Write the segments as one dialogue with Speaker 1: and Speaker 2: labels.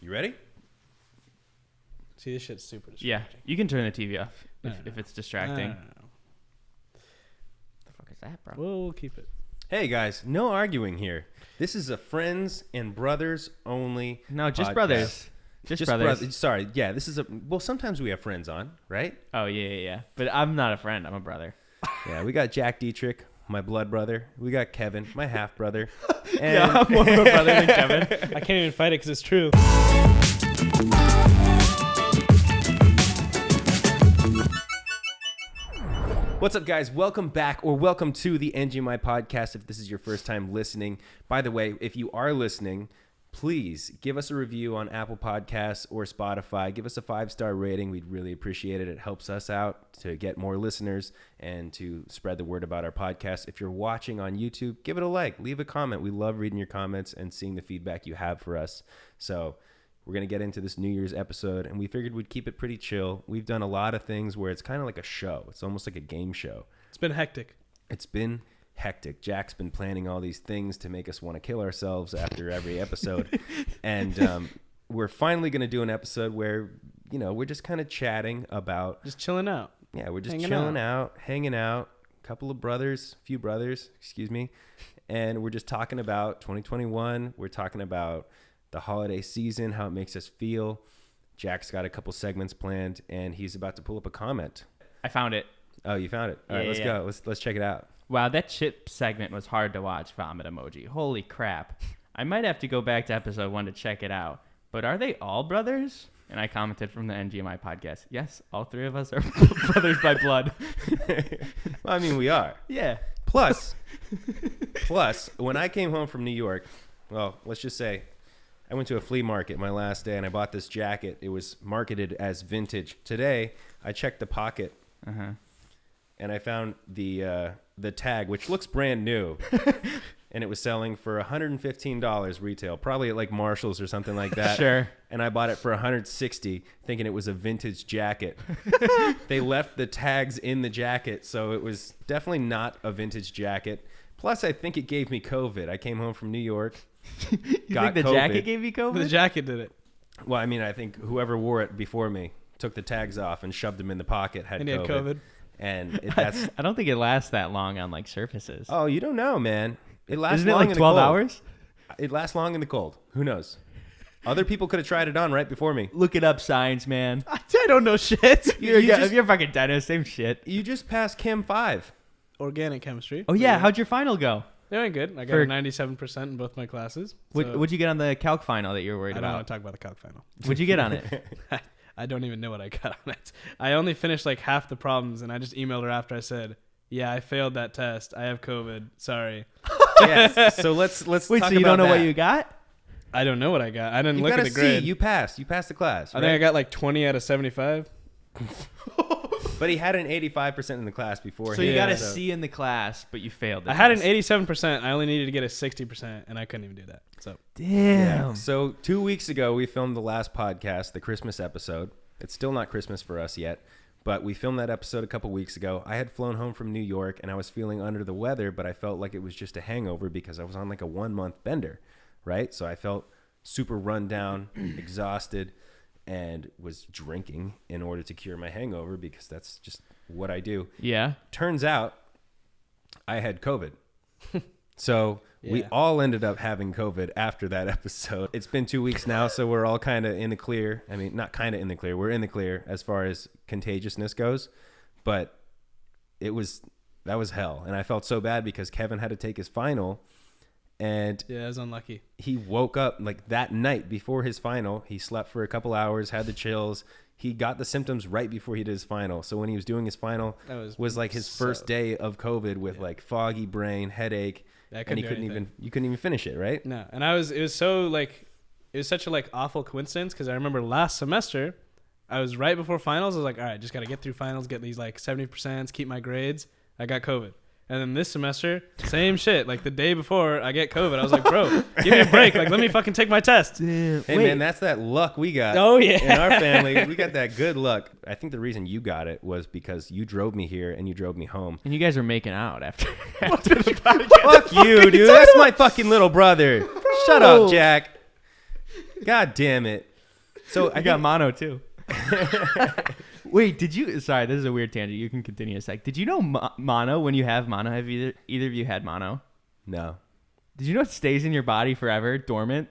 Speaker 1: You ready?
Speaker 2: See, this shit's super distracting.
Speaker 3: Yeah, you can turn the TV off if it's distracting.
Speaker 2: No.
Speaker 3: What the fuck is that, bro?
Speaker 2: We'll keep it.
Speaker 1: Hey guys, no arguing here. This is a friends and brothers only.
Speaker 3: No, just
Speaker 1: podcast.
Speaker 3: brothers. Just brothers.
Speaker 1: Sorry, yeah. This is sometimes we have friends on, right?
Speaker 3: Oh yeah. But I'm not a friend. I'm a brother.
Speaker 1: Yeah, we got Jack Dytrych, my blood brother. We got Kevin, my half brother.
Speaker 3: Yeah, I'm more of a brother than Kevin.
Speaker 2: I can't even fight it because it's true.
Speaker 1: What's up, guys? Welcome back, or welcome to the NGMI Podcast if this is your first time listening. By the way, if you are listening, please give us a review on Apple Podcasts or Spotify. Give us a 5-star rating. We'd really appreciate it. It helps us out to get more listeners and to spread the word about our podcast. If you're watching on YouTube, give it a like. Leave a comment. We love reading your comments and seeing the feedback you have for us. So we're going to get into this New Year's episode, and we figured we'd keep it pretty chill. We've done a lot of things where it's kind of like a show. It's almost like a game show.
Speaker 2: It's been hectic.
Speaker 1: It's been hectic. Jack's been planning all these things to make us want to kill ourselves after every episode. And we're finally going to do an episode where, you know, we're just kind of chatting about...
Speaker 2: Just chilling out.
Speaker 1: Yeah, we're just
Speaker 2: hanging
Speaker 1: hanging out. A few brothers, excuse me. And we're just talking about 2021. We're talking about the holiday season, how it makes us feel. Jack's got a couple segments planned, and he's about to pull up a comment.
Speaker 3: I found it.
Speaker 1: Oh, you found it? All right, let's go. Let's check it out.
Speaker 3: Wow, that chip segment was hard to watch. Vomit emoji. Holy crap. I might have to go back to episode 1 to check it out. But are they all brothers? And I commented from the NGMI podcast. Yes, all three of us are brothers by blood.
Speaker 1: Well, I mean, we are.
Speaker 3: Yeah.
Speaker 1: Plus, when I came home from New York, well, let's just say I went to a flea market my last day, and I bought this jacket. It was marketed as vintage. Today, I checked the pocket, and I found the tag, which looks brand new, and it was selling for $115 retail, probably at like Marshall's or something like that.
Speaker 3: Sure.
Speaker 1: And I bought it for $160, thinking it was a vintage jacket. They left the tags in the jacket, so it was definitely not a vintage jacket. Plus, I think it gave me COVID. I came home from New York.
Speaker 3: You think the jacket gave you COVID?
Speaker 2: The jacket did it.
Speaker 1: Well, I mean, I think whoever wore it before me took the tags off and shoved them in the pocket,
Speaker 2: And he had COVID.
Speaker 1: And that's...
Speaker 3: I don't think it lasts that long on like surfaces.
Speaker 1: Oh, you don't know, man. It lasts
Speaker 3: Isn't it
Speaker 1: long
Speaker 3: like
Speaker 1: in
Speaker 3: 12
Speaker 1: the cold.
Speaker 3: hours?
Speaker 1: It lasts long in the cold. Who knows? Other people could have tried it on right before me.
Speaker 3: Look it up, science, man.
Speaker 2: I don't know shit.
Speaker 3: You're
Speaker 1: just-
Speaker 3: a fucking dentist, same shit.
Speaker 1: You just passed Chem 5.
Speaker 2: Organic chemistry.
Speaker 3: Oh, yeah. How'd your final go?
Speaker 2: They went good. I got
Speaker 3: For-
Speaker 2: a 97% in both my classes.
Speaker 3: What'd you get on the calc final that you were worried
Speaker 2: I don't want
Speaker 3: about?
Speaker 2: to talk about the calc final.
Speaker 3: What'd you get on it?
Speaker 2: I don't even know what I got on it. I only finished like half the problems, and I just emailed her after I said, yeah, I failed that test. I have COVID. Sorry.
Speaker 1: Yes. So let's
Speaker 3: Wait,
Speaker 1: talk
Speaker 3: so
Speaker 1: about
Speaker 3: you don't know
Speaker 1: that.
Speaker 3: what you got?
Speaker 2: I don't know what I got. I didn't
Speaker 1: You
Speaker 2: look
Speaker 1: got
Speaker 2: at
Speaker 1: a
Speaker 2: the grade.
Speaker 1: C. You passed. You passed the class.
Speaker 2: I think I got like 20 out of 75.
Speaker 1: But he had an 85% in the class before.
Speaker 3: So you got a
Speaker 1: so-
Speaker 3: C in the class, but you failed the
Speaker 2: I had an
Speaker 3: test.
Speaker 2: 87%. I only needed to get a 60%, and I couldn't even do that. So
Speaker 3: Damn.
Speaker 1: So 2 weeks ago, we filmed the last podcast, the Christmas episode. It's still not Christmas for us yet, but we filmed that episode a couple weeks ago. I had flown home from New York, and I was feeling under the weather, but I felt like it was just a hangover because I was on like a 1-month bender, right? So I felt super run down, exhausted, and was drinking in order to cure my hangover because that's just what I do.
Speaker 3: Yeah.
Speaker 1: Turns out I had COVID. So we
Speaker 2: Yeah.
Speaker 1: all ended up having COVID after that episode. It's been 2 weeks now, so we're all kind of in the clear. I mean, not kind of in the clear. We're in the clear as far as contagiousness goes. But that was hell. And I felt so bad because Kevin had to take his final. And
Speaker 2: yeah, I was unlucky.
Speaker 1: he woke up like that night before his final. He slept for a couple hours, had the chills. He got the symptoms right before he did his final. So when he was doing his final,
Speaker 2: That
Speaker 1: was like his first day of COVID with like foggy brain, headache,
Speaker 2: Yeah, I
Speaker 1: and you couldn't even finish it, right?
Speaker 2: No, and it was such a like awful coincidence because I remember last semester, I was right before finals. I was like, all right, just got to get through finals, get these like 70%, keep my grades. I got COVID. And then this semester, same shit. Like the day before I get COVID, I was like, bro, give me a break. Like, let me fucking take my test.
Speaker 1: Hey, man, that's that luck we got.
Speaker 2: Oh, yeah.
Speaker 1: In our family, we got that good luck. I think the reason you got it was because you drove me here and you drove me home.
Speaker 3: And you guys were making out after the
Speaker 1: Fuck you, dude. That's my fucking little brother. Shut up, Jack. God damn it. So
Speaker 3: I got mono too. Wait, did you? Sorry, this is a weird tangent. You can continue a sec. Did you know mono? When you have mono, have either of you had mono?
Speaker 1: No.
Speaker 3: Did you know it stays in your body forever, dormant?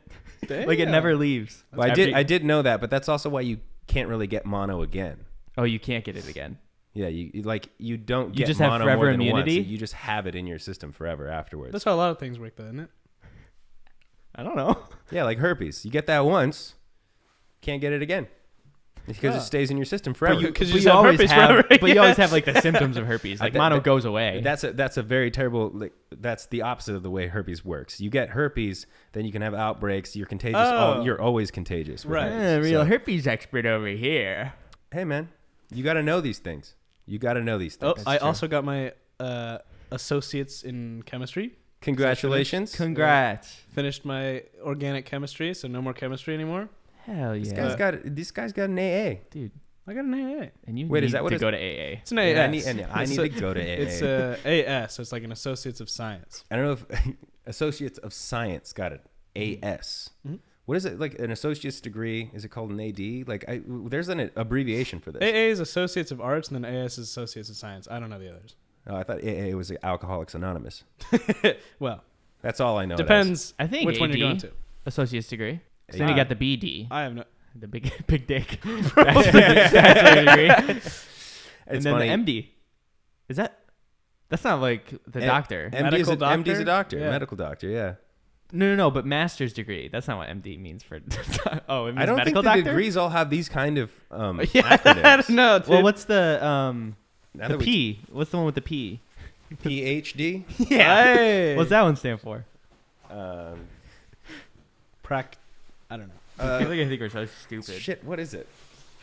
Speaker 3: Like it
Speaker 2: Damn.
Speaker 3: never leaves.
Speaker 1: Well, I did know that, but that's also why you can't really get mono again.
Speaker 3: Oh, you can't get it again.
Speaker 1: Yeah, you don't
Speaker 3: You
Speaker 1: get
Speaker 3: just have
Speaker 1: mono
Speaker 3: forever
Speaker 1: more than
Speaker 3: immunity?
Speaker 1: once. You just have it in your system forever afterwards.
Speaker 2: That's how a lot of things work, though, isn't it?
Speaker 3: I don't know.
Speaker 1: Yeah, like herpes. You get that once, can't get it again. Because it stays in your system forever.
Speaker 2: Because
Speaker 3: But
Speaker 2: you
Speaker 3: always
Speaker 2: herpes
Speaker 3: have,
Speaker 2: forever.
Speaker 3: but you always have like the symptoms of herpes. Like mono goes away.
Speaker 1: That's a very terrible. Like, that's the opposite of the way herpes works. You get herpes, then you can have outbreaks. You're contagious.
Speaker 2: Oh.
Speaker 1: You're always contagious. with
Speaker 2: Right.
Speaker 1: herpes.
Speaker 3: Real
Speaker 1: So,
Speaker 3: herpes expert over here.
Speaker 1: hey man, you got to know these things. You got to know these things.
Speaker 2: Oh, I also got my associates in chemistry.
Speaker 1: Congratulations.
Speaker 3: Congrats.
Speaker 2: Finished my organic chemistry, so no more chemistry anymore.
Speaker 3: Hell yeah.
Speaker 1: This guy's got an AA.
Speaker 3: Dude.
Speaker 2: I got an AA.
Speaker 3: And you
Speaker 1: Wait,
Speaker 3: need
Speaker 1: is that what
Speaker 3: to
Speaker 1: it's-
Speaker 3: go to AA.
Speaker 2: It's an
Speaker 1: Yeah,
Speaker 2: AS.
Speaker 1: I need to go to AA.
Speaker 2: It's AS, so it's like an Associates of Science.
Speaker 1: I don't know if Associates of Science got it. AS.
Speaker 2: Mhm.
Speaker 1: What is it, like an associate's degree? Is it called an AD? Like, there's an abbreviation for this.
Speaker 2: AA is Associates of Arts, and then AS is Associates of Science. I don't know the others.
Speaker 1: Oh, I thought AA was Alcoholics Anonymous.
Speaker 2: Well,
Speaker 1: That's all I know.
Speaker 2: depends
Speaker 3: I think
Speaker 2: which one you're
Speaker 3: AD.
Speaker 2: going to.
Speaker 3: Associate's degree. So
Speaker 1: AD.
Speaker 3: then you got the BD.
Speaker 2: I have no...
Speaker 3: The big dick. Bachelor degree. And
Speaker 1: It's
Speaker 3: then
Speaker 1: funny.
Speaker 3: the MD. Is that? That's not like the doctor.
Speaker 2: Medical
Speaker 1: MD's a
Speaker 2: doctor?
Speaker 1: doctor.
Speaker 2: Yeah.
Speaker 1: Medical doctor, yeah.
Speaker 3: No, but master's degree. That's not what MD means for. Oh, it means
Speaker 1: I don't think
Speaker 3: medical
Speaker 1: the
Speaker 3: doctor.
Speaker 1: degrees all have these kind of
Speaker 2: Yeah, I
Speaker 1: acronyms.
Speaker 2: don't know, dude.
Speaker 3: Well, what's the
Speaker 1: Now
Speaker 3: the
Speaker 1: that we-
Speaker 3: P? What's the one with the P?
Speaker 1: PhD?
Speaker 2: Hey.
Speaker 3: What's that one stand for?
Speaker 1: Um,
Speaker 2: I don't know.
Speaker 3: I think we're so stupid.
Speaker 1: shit, what is it?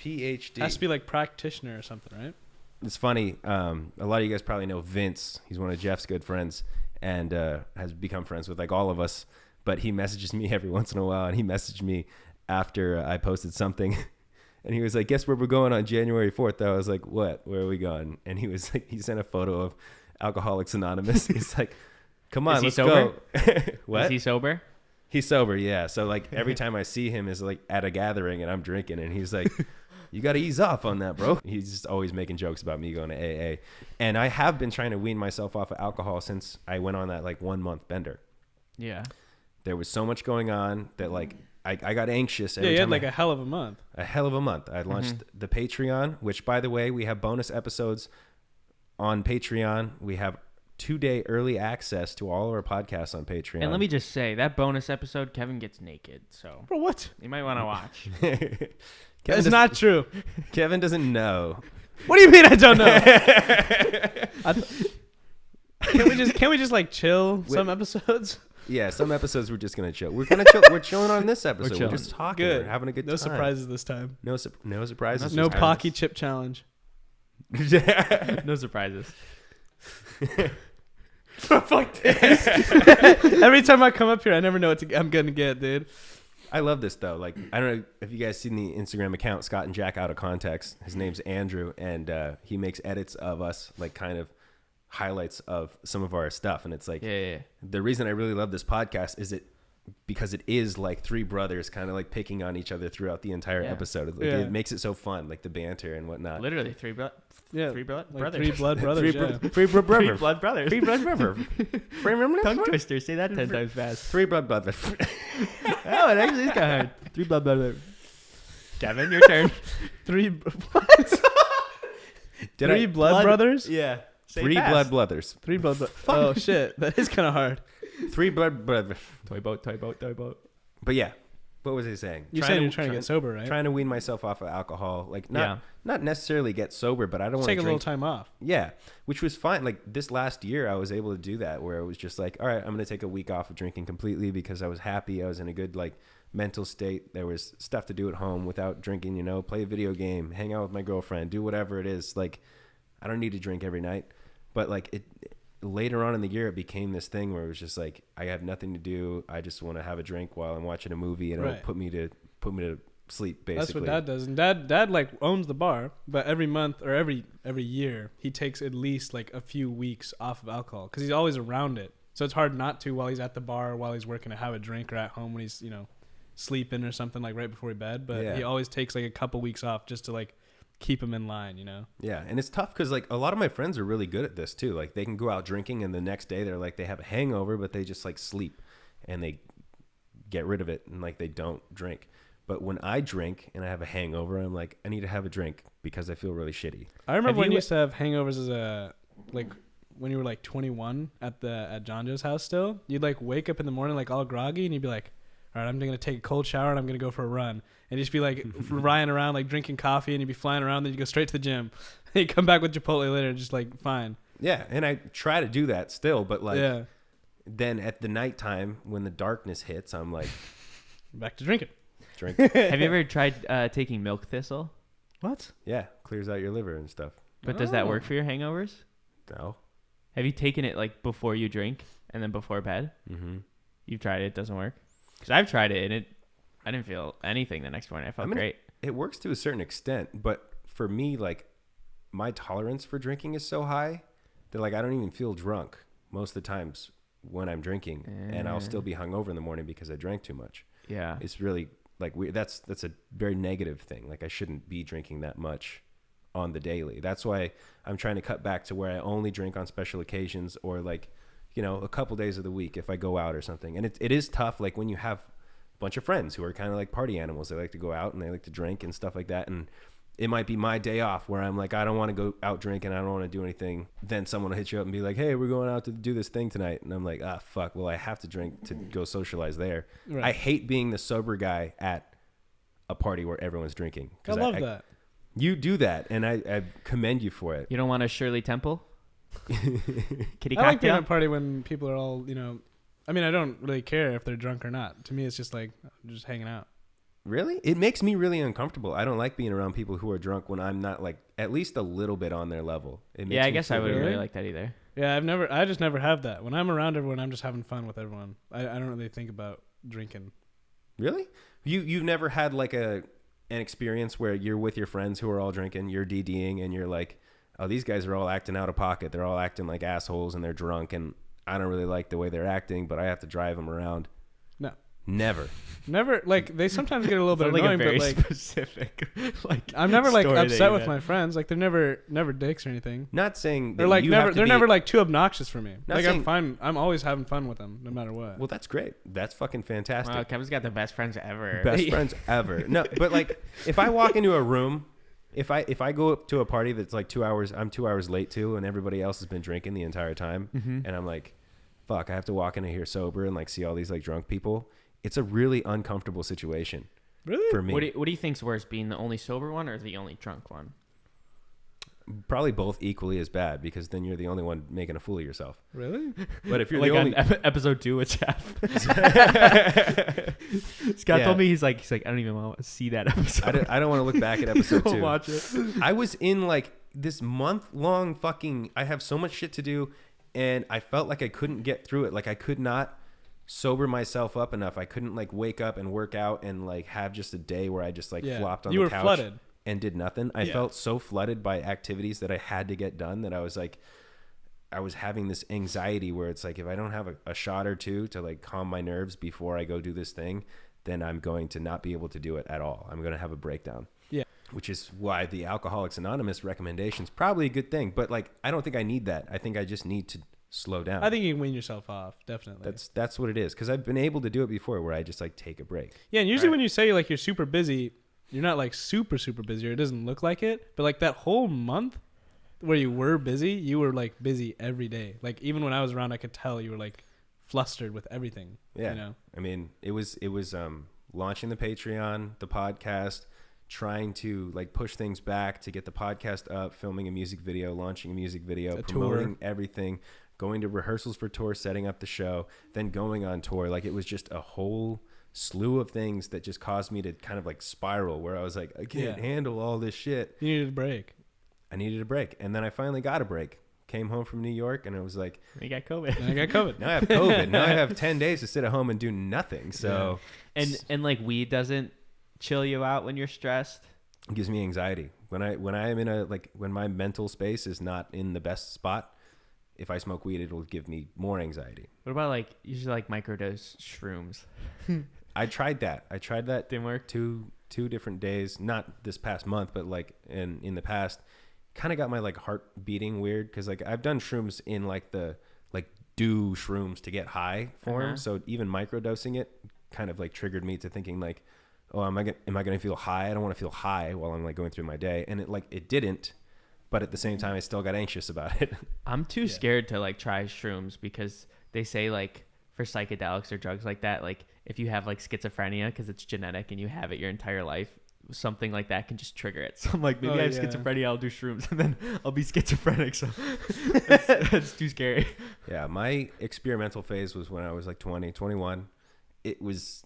Speaker 1: PhD.
Speaker 2: Has to be like practitioner or something, right?
Speaker 1: It's funny. A lot of you guys probably know Vince. He's one of Jeff's good friends and has become friends with like all of us. But he messages me every once in a while, and he messaged me after I posted something, and he was like, "Guess where we're going on January 4th?" I was like, "What? Where are we going?" And he was like, he sent a photo of Alcoholics Anonymous. He's like, "Come on,
Speaker 3: Is he
Speaker 1: let's
Speaker 3: sober?
Speaker 1: go." What?
Speaker 3: Is he sober?
Speaker 1: He's sober, yeah. So like every time I see him is like at a gathering and I'm drinking, and he's like, "You got to ease off on that, bro." He's just always making jokes about me going to AA, and I have been trying to wean myself off of alcohol since I went on that like 1 month bender.
Speaker 3: Yeah.
Speaker 1: There was so much going on that like I got anxious.
Speaker 2: Yeah,
Speaker 1: Every
Speaker 2: you had
Speaker 1: time
Speaker 2: like a hell of a month.
Speaker 1: a hell of a month. I launched the Patreon, which by the way, we have bonus episodes on Patreon. We have 2-day early access to all of our podcasts on Patreon.
Speaker 3: And let me just say that bonus episode, Kevin gets naked, so
Speaker 2: Bro, what?
Speaker 3: you might want to watch.
Speaker 2: That's not true.
Speaker 1: Kevin doesn't know.
Speaker 2: What do you mean I don't know? Can we just like chill some episodes?
Speaker 1: Yeah, some episodes we're just gonna chill. We're gonna chill. We're chilling on this episode. We're,
Speaker 3: chilling.
Speaker 1: just talking.
Speaker 2: Good.
Speaker 1: We're having a good
Speaker 2: No
Speaker 1: time.
Speaker 2: surprises this time.
Speaker 1: No surprises.
Speaker 2: No
Speaker 1: this time.
Speaker 2: Pocky chip challenge.
Speaker 3: No surprises.
Speaker 2: Fuck this. Every time I come up here, I never know what I'm gonna get, dude.
Speaker 1: I love this though. Like, I don't know if you guys seen the Instagram account Scott and Jack Out of Context. His name's Andrew, and he makes edits of us, like kind of highlights of some of our stuff. And it's like,
Speaker 3: Yeah.
Speaker 1: the reason I really love this podcast is because it is like three brothers kind of like picking on each other throughout the entire
Speaker 3: Yeah.
Speaker 1: episode. Like,
Speaker 2: Yeah.
Speaker 1: It makes it so fun, like the banter and whatnot.
Speaker 3: Literally three
Speaker 2: Yeah,
Speaker 3: brothers.
Speaker 2: like three blood brothers.
Speaker 1: Three
Speaker 2: yeah.
Speaker 1: blood
Speaker 3: Three
Speaker 1: brothers.
Speaker 3: blood brothers.
Speaker 1: Three blood brothers.
Speaker 3: Tongue twister. Say that 10 times fast.
Speaker 1: Three blood brothers.
Speaker 3: Oh, it actually is kind of hard. Three blood brothers. Kevin, your turn.
Speaker 2: Three
Speaker 1: Did
Speaker 2: blood brothers.
Speaker 3: Yeah. Say
Speaker 1: Three
Speaker 3: fast.
Speaker 1: blood brothers.
Speaker 2: Three blood. Oh shit, that is kind of hard.
Speaker 1: Three blood brothers.
Speaker 3: Toy boat.
Speaker 1: But yeah, what was he saying?
Speaker 2: You said you're trying to get sober, right?
Speaker 1: Trying to wean myself off of alcohol, like
Speaker 3: Yeah.
Speaker 1: not necessarily get sober, but I don't want to
Speaker 2: Take a little
Speaker 1: drink.
Speaker 2: time off.
Speaker 1: Yeah, which was fine. Like this last year, I was able to do that, where it was just like, all right, I'm gonna take a week off of drinking completely because I was happy. I was in a good like mental state. There was stuff to do at home without drinking. Play a video game, hang out with my girlfriend, do whatever it is. Like, I don't need to drink every night, but like it. Later on in the year, it became this thing where it was just like, I have nothing to do. I just want to have a drink while I'm watching a movie, and it'll put me to sleep. Basically,
Speaker 2: That's what Dad does, and Dad like owns the bar, but every month or every year he takes at least like a few weeks off of alcohol because he's always around it. So it's hard not to while he's at the bar, or while he's working, to have a drink, or at home when he's sleeping or something like right before bed, but
Speaker 1: Yeah.
Speaker 2: he always takes like a couple weeks off just to like keep him in line, you know?
Speaker 1: Yeah, and it's tough because like a lot of my friends are really good at this too. Like they can go out drinking and the next day they're like they have a hangover, but they just like sleep and they get rid of it and like they don't drink. But when I drink and I have a hangover, I'm like I need to have a drink because I feel really shitty.
Speaker 2: I remember when you used to have hangovers as a like when you were like 21 at John Joe's house still. You'd like wake up in the morning like all groggy and you'd be like, all right, I'm going to take a cold shower and I'm going to go for a run. And just be like rying around, like drinking coffee, and you'd be flying around. Then you go straight to the gym. And you come back with Chipotle later, just like fine.
Speaker 1: Yeah, and I try to do that still, but like then at the nighttime when the darkness hits, I'm like
Speaker 2: back to drinking.
Speaker 1: Drink.
Speaker 3: Have you ever tried taking milk thistle?
Speaker 2: What?
Speaker 1: Yeah, clears out your liver and stuff.
Speaker 3: But does that work for your hangovers?
Speaker 1: No.
Speaker 3: Have you taken it like before you drink and then before bed?
Speaker 1: Mm-hmm.
Speaker 3: You've tried it. It doesn't work? Because I've tried it and I didn't feel anything the next morning. I felt great.
Speaker 1: It works to a certain extent, but for me, like my tolerance for drinking is so high that like I don't even feel drunk most of the times when I'm drinking, and I'll still be hungover in the morning because I drank too much.
Speaker 3: Yeah.
Speaker 1: It's really like weird. That's a very negative thing. Like I shouldn't be drinking that much on the daily. That's why I'm trying to cut back to where I only drink on special occasions or like, you know, a couple days of the week if I go out or something. And it is tough. Like when you have a bunch of friends who are kind of like party animals, they like to go out and they like to drink and stuff like that. And it might be my day off where I'm like, I don't want to go out drinking. I don't want to do anything. Then someone will hit you up and be like, hey, we're going out to do this thing tonight. And I'm like, ah, fuck. Well, I have to drink to go socialize there. Right. I hate being the sober guy at a party where everyone's drinking.
Speaker 2: I love that.
Speaker 1: You do that, and I commend you for it.
Speaker 3: You don't want a Shirley Temple? Kitty
Speaker 2: I like being
Speaker 3: cocktail?
Speaker 2: at a party when people are all, you know, I mean, I don't really care if they're drunk or not. To me, it's just like just hanging out.
Speaker 1: Really? It makes me really uncomfortable. I don't like being around people who are drunk when I'm not like at least a little bit on their level.
Speaker 3: Yeah, I guess I wouldn't really like that either.
Speaker 2: Yeah, I just never have that. When I'm around everyone, I'm just having fun with everyone. I don't really think about drinking.
Speaker 1: Really? You've never had like an experience where you're with your friends who are all drinking, you're DDing, and you're like, oh, these guys are all acting out of pocket. They're all acting like assholes and they're drunk, and I don't really like the way they're acting, but I have to drive them around.
Speaker 2: No.
Speaker 1: Never.
Speaker 2: Like they sometimes get a little bit annoying,
Speaker 3: like a very
Speaker 2: but like
Speaker 3: specific. Like
Speaker 2: I'm never like upset with my friends. Like they're never dicks or anything.
Speaker 1: Not saying
Speaker 2: they're like they're never like too obnoxious for me. Like
Speaker 1: saying,
Speaker 2: I'm fine. I'm always having fun with them, no matter what.
Speaker 1: Well, that's great. That's fucking fantastic.
Speaker 3: Wow, Kevin's got the best friends ever.
Speaker 1: Best friends ever. No, but like if I walk into a room, if I go up to a party that's like 2 hours, I'm 2 hours late too, and everybody else has been drinking the entire time, and I'm like, fuck, I have to walk into here sober and like see all these like drunk people. It's a really uncomfortable situation.
Speaker 2: Really?
Speaker 1: For me.
Speaker 3: What do you think's worse, being the only sober one or the only drunk one?
Speaker 1: Probably both equally as bad, because then you're the only one making a fool of yourself.
Speaker 2: Really?
Speaker 1: But if you're
Speaker 3: like
Speaker 1: the only
Speaker 3: on episode 2 with Jeff. Scott told me he's like I don't even want to see that episode.
Speaker 1: I don't want to look back at episode 2.
Speaker 3: Watch it.
Speaker 1: I was in like this month-long fucking, I have so much shit to do, and I felt like I couldn't get through it. Like I could not sober myself up enough. I couldn't like wake up and work out and like have just a day where I just like flopped on the couch. You were flooded and did nothing. I felt so flooded by activities that I had to get done that I was like, I was having this anxiety where it's like, if I don't have a shot or two to like calm my nerves before I go do this thing, then I'm going to not be able to do it at all. I'm going to have a breakdown. Yeah. Which is why the Alcoholics Anonymous recommendation is probably a good thing. But like, I don't think I need that. I think I just need to slow down.
Speaker 2: I think you can wean yourself off, definitely.
Speaker 1: That's what it is, because I've been able to do it before where I just like take a break.
Speaker 2: Yeah, and usually when you say like you're super busy, you're not like super busy, or it doesn't look like it, but like that whole month where you were busy, you were like busy every day. Like even when I was around, I could tell you were like flustered with everything.
Speaker 1: Yeah.
Speaker 2: You know?
Speaker 1: I mean, it was launching the Patreon, the podcast, trying to like push things back to get the podcast up, filming a music video, launching a music video, promoting everything, going to rehearsals for tour, setting up the show, then going on tour. Like it was just a whole slew of things that just caused me to kind of like spiral, where I was like, I can't handle all this shit.
Speaker 2: You needed a break.
Speaker 1: I needed a break. And then I finally got a break. Came home from New York, and it was like,
Speaker 3: you got COVID.
Speaker 2: And I got COVID.
Speaker 1: Now I have COVID. Now I have 10 days to sit at home and do nothing. So
Speaker 3: and like weed doesn't chill you out when you're stressed.
Speaker 1: It gives me anxiety. When I am in a like when my mental space is not in the best spot, if I smoke weed, it'll give me more anxiety.
Speaker 3: What about like usually like microdose shrooms?
Speaker 1: I tried that.
Speaker 3: Didn't work.
Speaker 1: Two different days, not this past month, but like in the past. Kind of got my like heart beating weird because like I've done shrooms in like the like do shrooms to get high form. So even microdosing it kind of like triggered me to thinking like, oh, am I gonna feel high? I don't want to feel high while I'm like going through my day. And it didn't, but at the same time I still got anxious about it.
Speaker 3: I'm too scared to like try shrooms because they say like for psychedelics or drugs like that, like if you have like schizophrenia because it's genetic and you have it your entire life, something like that can just trigger it. So I'm like, maybe I have schizophrenia, I'll do shrooms and then I'll be schizophrenic. So that's too scary.
Speaker 1: Yeah, my experimental phase was when I was like 20, 21. It was,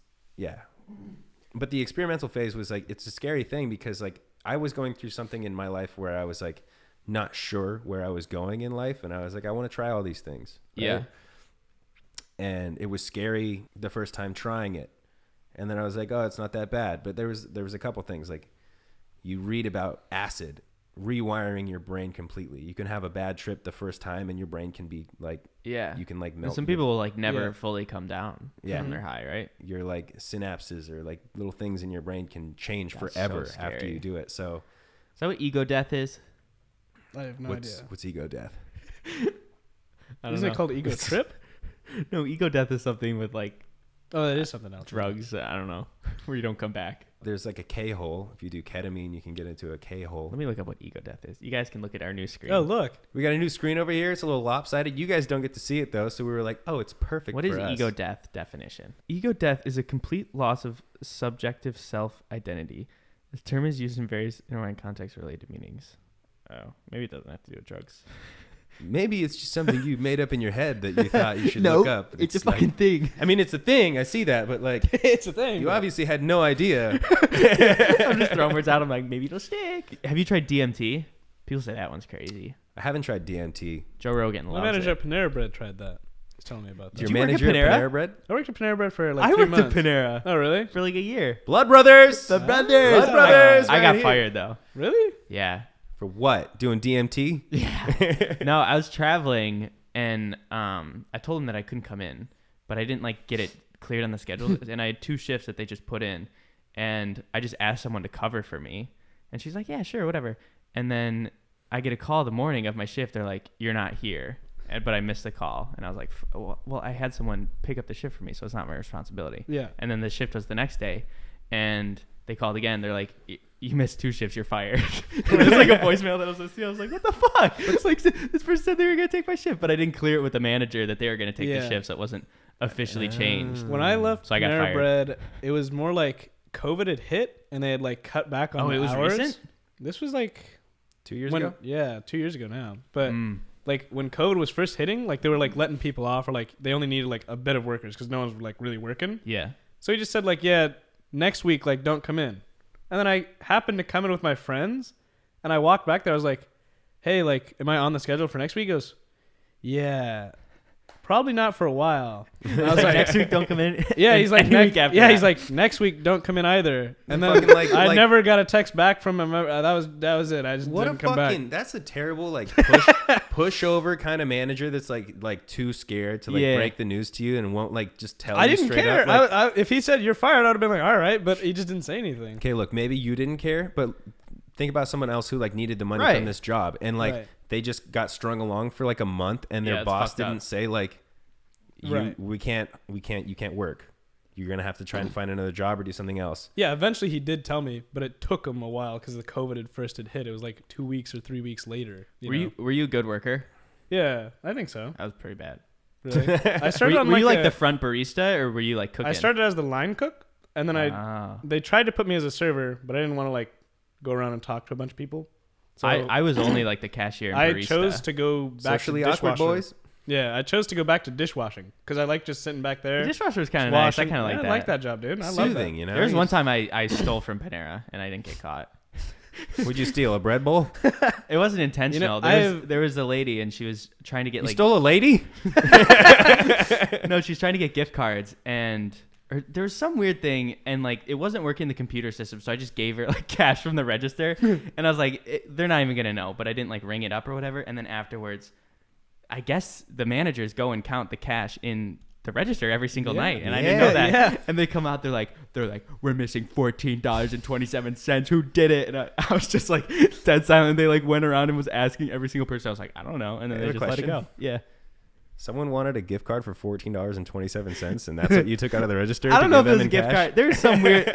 Speaker 1: but the experimental phase was like, it's a scary thing because like I was going through something in my life where I was like not sure where I was going in life, and I was like, I want to try all these things, right?
Speaker 3: Yeah.
Speaker 1: And it was scary the first time trying it. And then I was like, oh, it's not that bad. But there was a couple things. Like you read about acid rewiring your brain completely. You can have a bad trip the first time and your brain can be like, you can like melt.
Speaker 3: And some people will like never fully come down when they're high, right?
Speaker 1: Your like synapses or like little things in your brain can change forever after you do it. So
Speaker 3: is that what ego death is?
Speaker 2: I have no idea.
Speaker 1: What's ego death?
Speaker 2: Isn't it called ego trip?
Speaker 3: No, ego death is something with like,
Speaker 2: oh, that is something else.
Speaker 3: Drugs, I don't know, where you don't come back.
Speaker 1: There's like a K-hole. If you do ketamine, you can get into a K-hole.
Speaker 3: Let me look up what ego death is. You guys can look at our new screen.
Speaker 2: Oh, look.
Speaker 1: We got a new screen over here. It's a little lopsided. You guys don't get to see it, though, so we were like, oh, it's perfect
Speaker 3: What
Speaker 1: for
Speaker 3: is
Speaker 1: us.
Speaker 3: ego death definition? Ego death is a complete loss of subjective self-identity. The term is used in various intertwined contexts related to meanings. Oh, maybe it doesn't have to do with drugs.
Speaker 1: Maybe it's just something you made up in your head that you thought you should look up.
Speaker 3: It's a fucking thing.
Speaker 1: I mean, it's a thing. I see that, but like,
Speaker 2: It's a thing.
Speaker 1: you obviously had no idea.
Speaker 3: I'm just throwing words out. I'm like, maybe it'll stick. Have you tried DMT? People say that one's crazy.
Speaker 1: I haven't tried DMT.
Speaker 3: Joe Rogan
Speaker 2: My
Speaker 3: loves
Speaker 2: manager
Speaker 3: it.
Speaker 2: at Panera Bread tried that. He's telling me about that.
Speaker 1: Your
Speaker 3: you work at
Speaker 1: manager at
Speaker 3: Panera?
Speaker 1: Panera Bread?
Speaker 2: I worked at Panera Bread for like
Speaker 3: I
Speaker 2: 3
Speaker 3: worked
Speaker 2: months.
Speaker 3: at Panera
Speaker 2: Oh, really?
Speaker 3: for like a year.
Speaker 1: Blood Brothers.
Speaker 3: The brothers.
Speaker 1: Blood Brothers.
Speaker 3: I
Speaker 1: right
Speaker 3: got
Speaker 1: here.
Speaker 3: fired though.
Speaker 2: Really?
Speaker 3: Yeah.
Speaker 1: For what? Doing DMT?
Speaker 3: Yeah. No, I was traveling and I told them that I couldn't come in, but I didn't like get it cleared on the schedule. And I had 2 shifts that they just put in, and I just asked someone to cover for me, and she's like, yeah, sure, whatever. And then I get a call the morning of my shift. They're like, you're not here. But I missed the call, and I was like, well, I had someone pick up the shift for me, so it's not my responsibility.
Speaker 2: Yeah.
Speaker 3: And then the shift was the next day, and they called again. They're like, you missed 2 shifts, you're fired. And it was like a voicemail that I was listening to. I was like, what the fuck? It's like, this person said they were going to take my shift, but I didn't clear it with the manager that they were going to take the shift, so it wasn't officially changed.
Speaker 2: When I left
Speaker 3: So I got
Speaker 2: Panera
Speaker 3: fired.
Speaker 2: Bread, it was more like COVID had hit, and they had like cut back on the
Speaker 3: it was
Speaker 2: hours.
Speaker 3: recent?
Speaker 2: This was like
Speaker 1: 2 years ago?
Speaker 2: Yeah, 2 years ago now. But like when COVID was first hitting, like they were like letting people off, or like they only needed like a bit of workers because no one's like really working.
Speaker 3: Yeah.
Speaker 2: So he just said like, yeah, next week like don't come in. And then I happened to come in with my friends, and I walked back there. I was like, hey, like, am I on the schedule for next week? He goes, yeah, probably not for a while. And I was like,
Speaker 3: next week don't come in.
Speaker 2: yeah, he's like,
Speaker 3: Week after
Speaker 2: yeah,
Speaker 3: that.
Speaker 2: he's like, next week don't come in either. And then
Speaker 1: Fucking, like-
Speaker 2: I
Speaker 1: like-
Speaker 2: never got a text back from him. That was it. I just
Speaker 1: What a
Speaker 2: didn't come back.
Speaker 1: fucking, that's a terrible like pushover kind of manager that's like too scared to like break the news to you and won't like just tell
Speaker 2: I
Speaker 1: you
Speaker 2: didn't
Speaker 1: straight
Speaker 2: care.
Speaker 1: up. Like,
Speaker 2: I, if he said you're fired, I'd have been like, all right, but he just didn't say anything.
Speaker 1: okay, look, maybe you didn't care, but think about someone else who like needed the money
Speaker 3: Right.
Speaker 1: from this job and like
Speaker 2: Right.
Speaker 1: they just got strung along for like a month and
Speaker 3: Yeah,
Speaker 1: their
Speaker 3: it's
Speaker 1: boss
Speaker 3: fucked up.
Speaker 1: didn't say like,
Speaker 2: Right.
Speaker 1: you can't work. You're going to have to try and find another job or do something else.
Speaker 2: Yeah, eventually he did tell me, but it took him a while because the COVID had first hit. It was like 2 weeks or 3 weeks later.
Speaker 3: Were you a good worker?
Speaker 2: Yeah, I think so.
Speaker 3: That was pretty bad.
Speaker 2: Really? I started
Speaker 3: Were
Speaker 2: on
Speaker 3: you like
Speaker 2: a-
Speaker 3: the front barista, or were you like cooking?
Speaker 2: I started as the line cook, and then they tried to put me as a server, but I didn't want to like go around and talk to a bunch of people. So
Speaker 3: I was only like the cashier and
Speaker 2: I
Speaker 3: barista.
Speaker 2: chose to go back
Speaker 1: Socially
Speaker 2: to
Speaker 1: awkward
Speaker 2: dishwasher.
Speaker 1: boys.
Speaker 2: Yeah, I chose to go back to dishwashing because I like just sitting back there.
Speaker 3: The dishwasher was kind of nice. I
Speaker 2: washing.
Speaker 3: kind of like
Speaker 2: Yeah,
Speaker 3: that.
Speaker 2: I like that job, dude. I love
Speaker 1: Soothing,
Speaker 2: that.
Speaker 1: you know.
Speaker 3: There was one time I stole from Panera and I didn't get caught.
Speaker 1: Would you steal a bread bowl?
Speaker 3: It wasn't intentional. There was a lady and she was trying to get
Speaker 1: You
Speaker 3: like
Speaker 1: stole a lady?
Speaker 3: no, she's trying to get gift cards and there was some weird thing and like it wasn't working the computer system, so I just gave her like cash from the register and I was like, they're not even gonna know, but I didn't like ring it up or whatever. And then afterwards, I guess the managers go and count the cash in the register every single
Speaker 1: Yeah.
Speaker 3: night, and I
Speaker 1: Yeah,
Speaker 3: didn't know that.
Speaker 2: yeah.
Speaker 3: And they come out, they're like, we're missing $14.27. Who did it? And I was just like dead silent. They like went around and was asking every single person. I was like, I don't know, and then
Speaker 1: I
Speaker 3: they
Speaker 1: have a
Speaker 3: just let it
Speaker 1: question.
Speaker 3: go. Yeah.
Speaker 1: Someone wanted a gift card for $14.27, and that's what you took out of the register.
Speaker 3: I don't know if
Speaker 1: give
Speaker 3: it was
Speaker 1: them
Speaker 3: a
Speaker 1: in
Speaker 3: gift
Speaker 1: cash?
Speaker 3: card. There's some weird.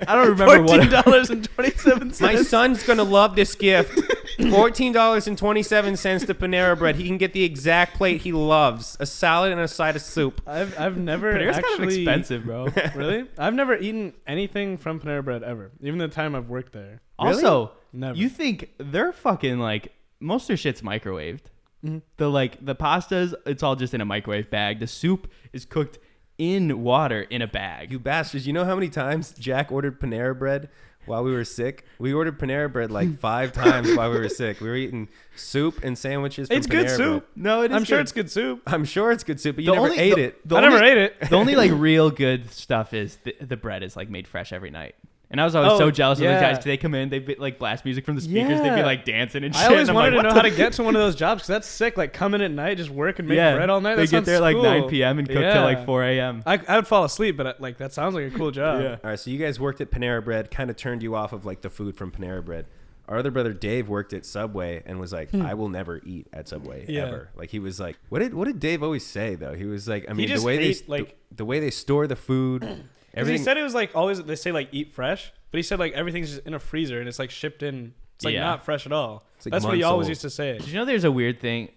Speaker 3: I don't remember what.
Speaker 2: $14.27.
Speaker 1: My son's gonna love this gift. $14.27 to Panera Bread. He can get the exact plate he loves: a salad and a side of soup.
Speaker 2: I've never
Speaker 3: Panera's
Speaker 2: actually
Speaker 3: kind of expensive, bro.
Speaker 2: Really? I've never eaten anything from Panera Bread ever. Even the time I've worked there.
Speaker 3: Also,
Speaker 2: Never.
Speaker 3: you think they're fucking like most of their shit's microwaved.
Speaker 2: Mhm.
Speaker 3: The pastas, it's all just in a microwave bag. The soup is cooked in water in a bag.
Speaker 1: You bastards! You know how many times Jack ordered Panera Bread while we were sick? We ordered Panera Bread like 5 times while we were sick. We were eating soup and sandwiches from
Speaker 2: It's
Speaker 1: Panera
Speaker 2: good
Speaker 1: Bread.
Speaker 2: soup.
Speaker 3: No, it is.
Speaker 2: I'm sure
Speaker 3: good.
Speaker 2: it's good soup.
Speaker 1: I'm sure it's good soup, but you
Speaker 3: The
Speaker 1: never
Speaker 3: only-
Speaker 1: ate
Speaker 3: the-
Speaker 1: it.
Speaker 3: the
Speaker 2: I
Speaker 3: only-
Speaker 2: never ate it.
Speaker 3: The only like real good stuff is the bread is like made fresh every night. And I was always
Speaker 2: Oh,
Speaker 3: so jealous of
Speaker 2: yeah.
Speaker 3: those guys. They come in, they be like blast music from the speakers. They'd be
Speaker 2: Yeah.
Speaker 3: like dancing and shit.
Speaker 2: I always
Speaker 3: and I'm
Speaker 2: wanted
Speaker 3: like,
Speaker 2: to know
Speaker 3: what
Speaker 2: how to get to one of those jobs because that's sick. Like come in at night, just work and make bread all night.
Speaker 3: They
Speaker 2: That
Speaker 3: get there
Speaker 2: sounds
Speaker 3: like
Speaker 2: cool.
Speaker 3: 9 p.m. and cook till like 4 a.m.
Speaker 2: I would fall asleep, but like that sounds like a cool job.
Speaker 3: Yeah.
Speaker 1: All right, so you guys worked at Panera Bread, kind of turned you off of like the food from Panera Bread. Our other brother Dave worked at Subway and was like, I will never eat at Subway
Speaker 2: Yeah.
Speaker 1: ever. Like he was like, what did Dave always say though? He was like, I mean,
Speaker 2: just
Speaker 1: the way
Speaker 2: ate, like-
Speaker 1: the way they store the food,
Speaker 2: Because he
Speaker 1: everything.
Speaker 2: said it was like always they say like eat fresh, but he said like everything's just in a freezer and it's like shipped in. It's like
Speaker 3: Yeah.
Speaker 2: not fresh at all.
Speaker 1: It's like
Speaker 2: That's what he
Speaker 1: months
Speaker 2: always
Speaker 1: old.
Speaker 2: used to say.
Speaker 3: Did you know there's a weird thing?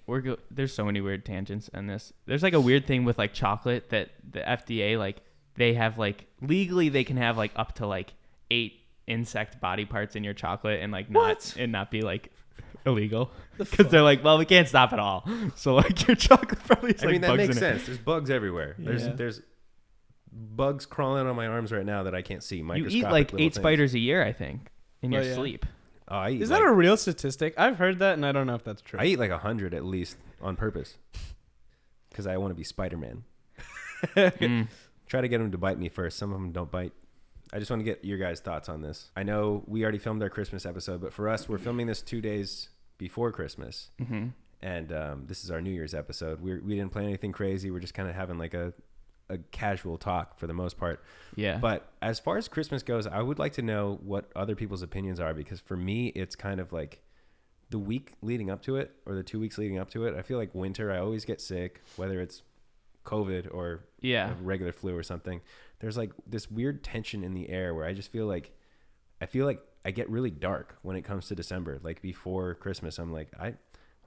Speaker 3: There's so many weird tangents in this. There's like a weird thing with like chocolate that the FDA like they have like legally they can have like up to like 8 insect body parts in your chocolate and like not be like illegal because they're like, well, we can't stop it all. So like your chocolate probably has
Speaker 1: I
Speaker 3: like
Speaker 1: mean, that
Speaker 3: bugs
Speaker 1: makes
Speaker 3: in it.
Speaker 1: sense. There's bugs everywhere.
Speaker 2: Yeah.
Speaker 1: There's bugs crawling on my arms right now that I can't see.
Speaker 3: You eat
Speaker 1: Microscopic
Speaker 3: like
Speaker 1: little
Speaker 3: 8
Speaker 1: things.
Speaker 3: spiders a year, I think, in your
Speaker 2: Oh, yeah.
Speaker 3: sleep.
Speaker 1: Oh, I eat
Speaker 2: Is
Speaker 1: like,
Speaker 2: that a real statistic? I've heard that and I don't know if that's true.
Speaker 1: I eat like 100 at least on purpose because I want to be Spider-Man.
Speaker 3: Mm.
Speaker 1: Try to get them to bite me first. Some of them don't bite. I just want to get your guys' thoughts on this. I know we already filmed our Christmas episode, but for us, we're filming this 2 days before Christmas.
Speaker 3: Mm-hmm.
Speaker 1: And this is our New Year's episode. We didn't plan anything crazy. We're just kind of having like a casual talk for the most part.
Speaker 3: Yeah.
Speaker 1: But as far as Christmas goes, I would like to know what other people's opinions are, because for me, it's kind of like the week leading up to it or the 2 weeks leading up to it. I feel like winter, I always get sick, whether it's COVID or
Speaker 3: Yeah.
Speaker 1: a regular flu or something. There's like this weird tension in the air where I just feel like I get really dark when it comes to December. Like before Christmas, I'm like, I'm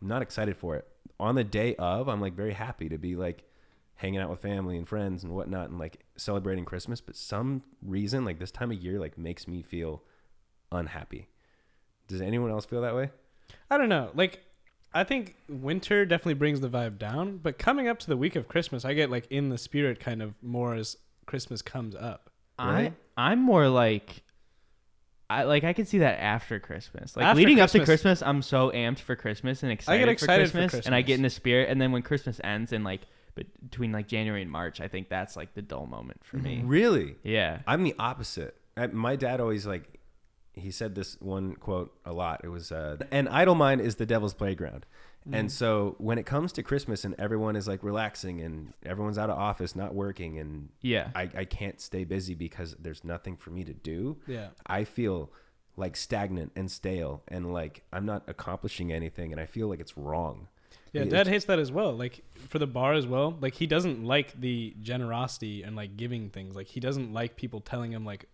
Speaker 1: not excited for it. On the day of, I'm like very happy to be like hanging out with family and friends and whatnot and like celebrating Christmas. But some reason, like this time of year, like makes me feel unhappy. Does anyone else feel that way?
Speaker 2: I don't know. Like, I think winter definitely brings the vibe down, but coming up to the week of Christmas, I get like in the spirit kind of more as Christmas comes up.
Speaker 1: Really?
Speaker 3: I'm more like I can see that after Christmas. Like
Speaker 2: After
Speaker 3: leading up to
Speaker 2: Christmas.
Speaker 3: Christmas, I'm so amped for Christmas and excited,
Speaker 2: excited
Speaker 3: for
Speaker 2: for
Speaker 3: Christmas, and I
Speaker 2: Christmas.
Speaker 3: get in the spirit. And then when Christmas ends and like between like January and March, I think that's like the dull moment for me.
Speaker 1: Really?
Speaker 3: Yeah.
Speaker 1: I'm the opposite. My dad always like, he said this one quote a lot. It was, an idle mind is the devil's playground. And so when it comes to Christmas and everyone is like relaxing and everyone's out of office, not working, and
Speaker 3: Yeah.
Speaker 1: I can't stay busy because there's nothing for me to do.
Speaker 2: Yeah.
Speaker 1: I feel like stagnant and stale and like I'm not accomplishing anything, and I feel like it's wrong.
Speaker 2: Yeah, Dad hates that as well. Like for the bar as well. Like he doesn't like the generosity and like giving things. Like he doesn't like people telling him like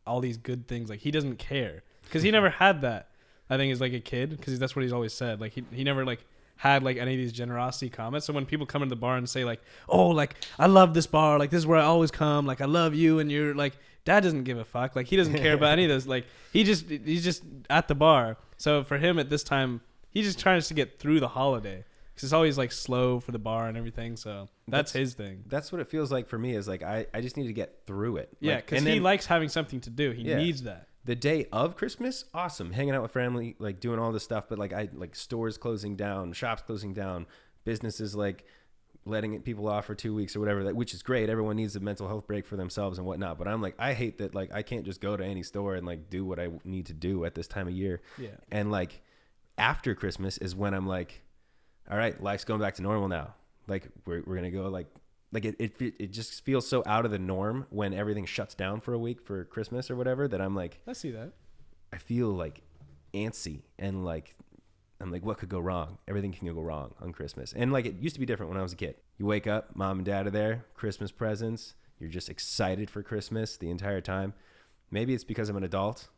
Speaker 2: all these good things. Like he doesn't care because he never had that. I think as like a kid, because that's what he's always said. Like he never like had like any of these generosity comments. So when people come into the bar and say like, oh, like I love this bar, like this is where I always come, like I love you, and you're like, Dad doesn't give a fuck. Like he doesn't care about any of this. Like he's just at the bar. So for him at this time, he's just trying to get through the holiday. Because it's always like slow for the bar and everything, so that's his thing.
Speaker 1: That's what it feels like for me, is like I just need to get through it.
Speaker 2: Yeah,
Speaker 1: Like,
Speaker 2: because
Speaker 1: and
Speaker 2: he
Speaker 1: then
Speaker 2: likes having something to do. He
Speaker 1: Yeah.
Speaker 2: needs that.
Speaker 1: the day of Christmas, awesome, hanging out with family, like doing all this stuff. But like stores closing down, shops closing down, businesses like letting people off for 2 weeks or whatever, which is great. Everyone needs a mental health break for themselves and whatnot. But I'm like, I hate that like I can't just go to any store and like do what I need to do at this time of year.
Speaker 2: Yeah.
Speaker 1: And like after Christmas is when I'm like, all right, life's going back to normal now. Like we're gonna go like like it just feels so out of the norm when everything shuts down for a week for Christmas or whatever, that I'm like,
Speaker 2: I see that.
Speaker 1: I feel like antsy and like, I'm like, what could go wrong? Everything can go wrong on Christmas. And like, it used to be different when I was a kid. You wake up, mom and dad are there, Christmas presents. You're just excited for Christmas the entire time. Maybe it's because I'm an adult.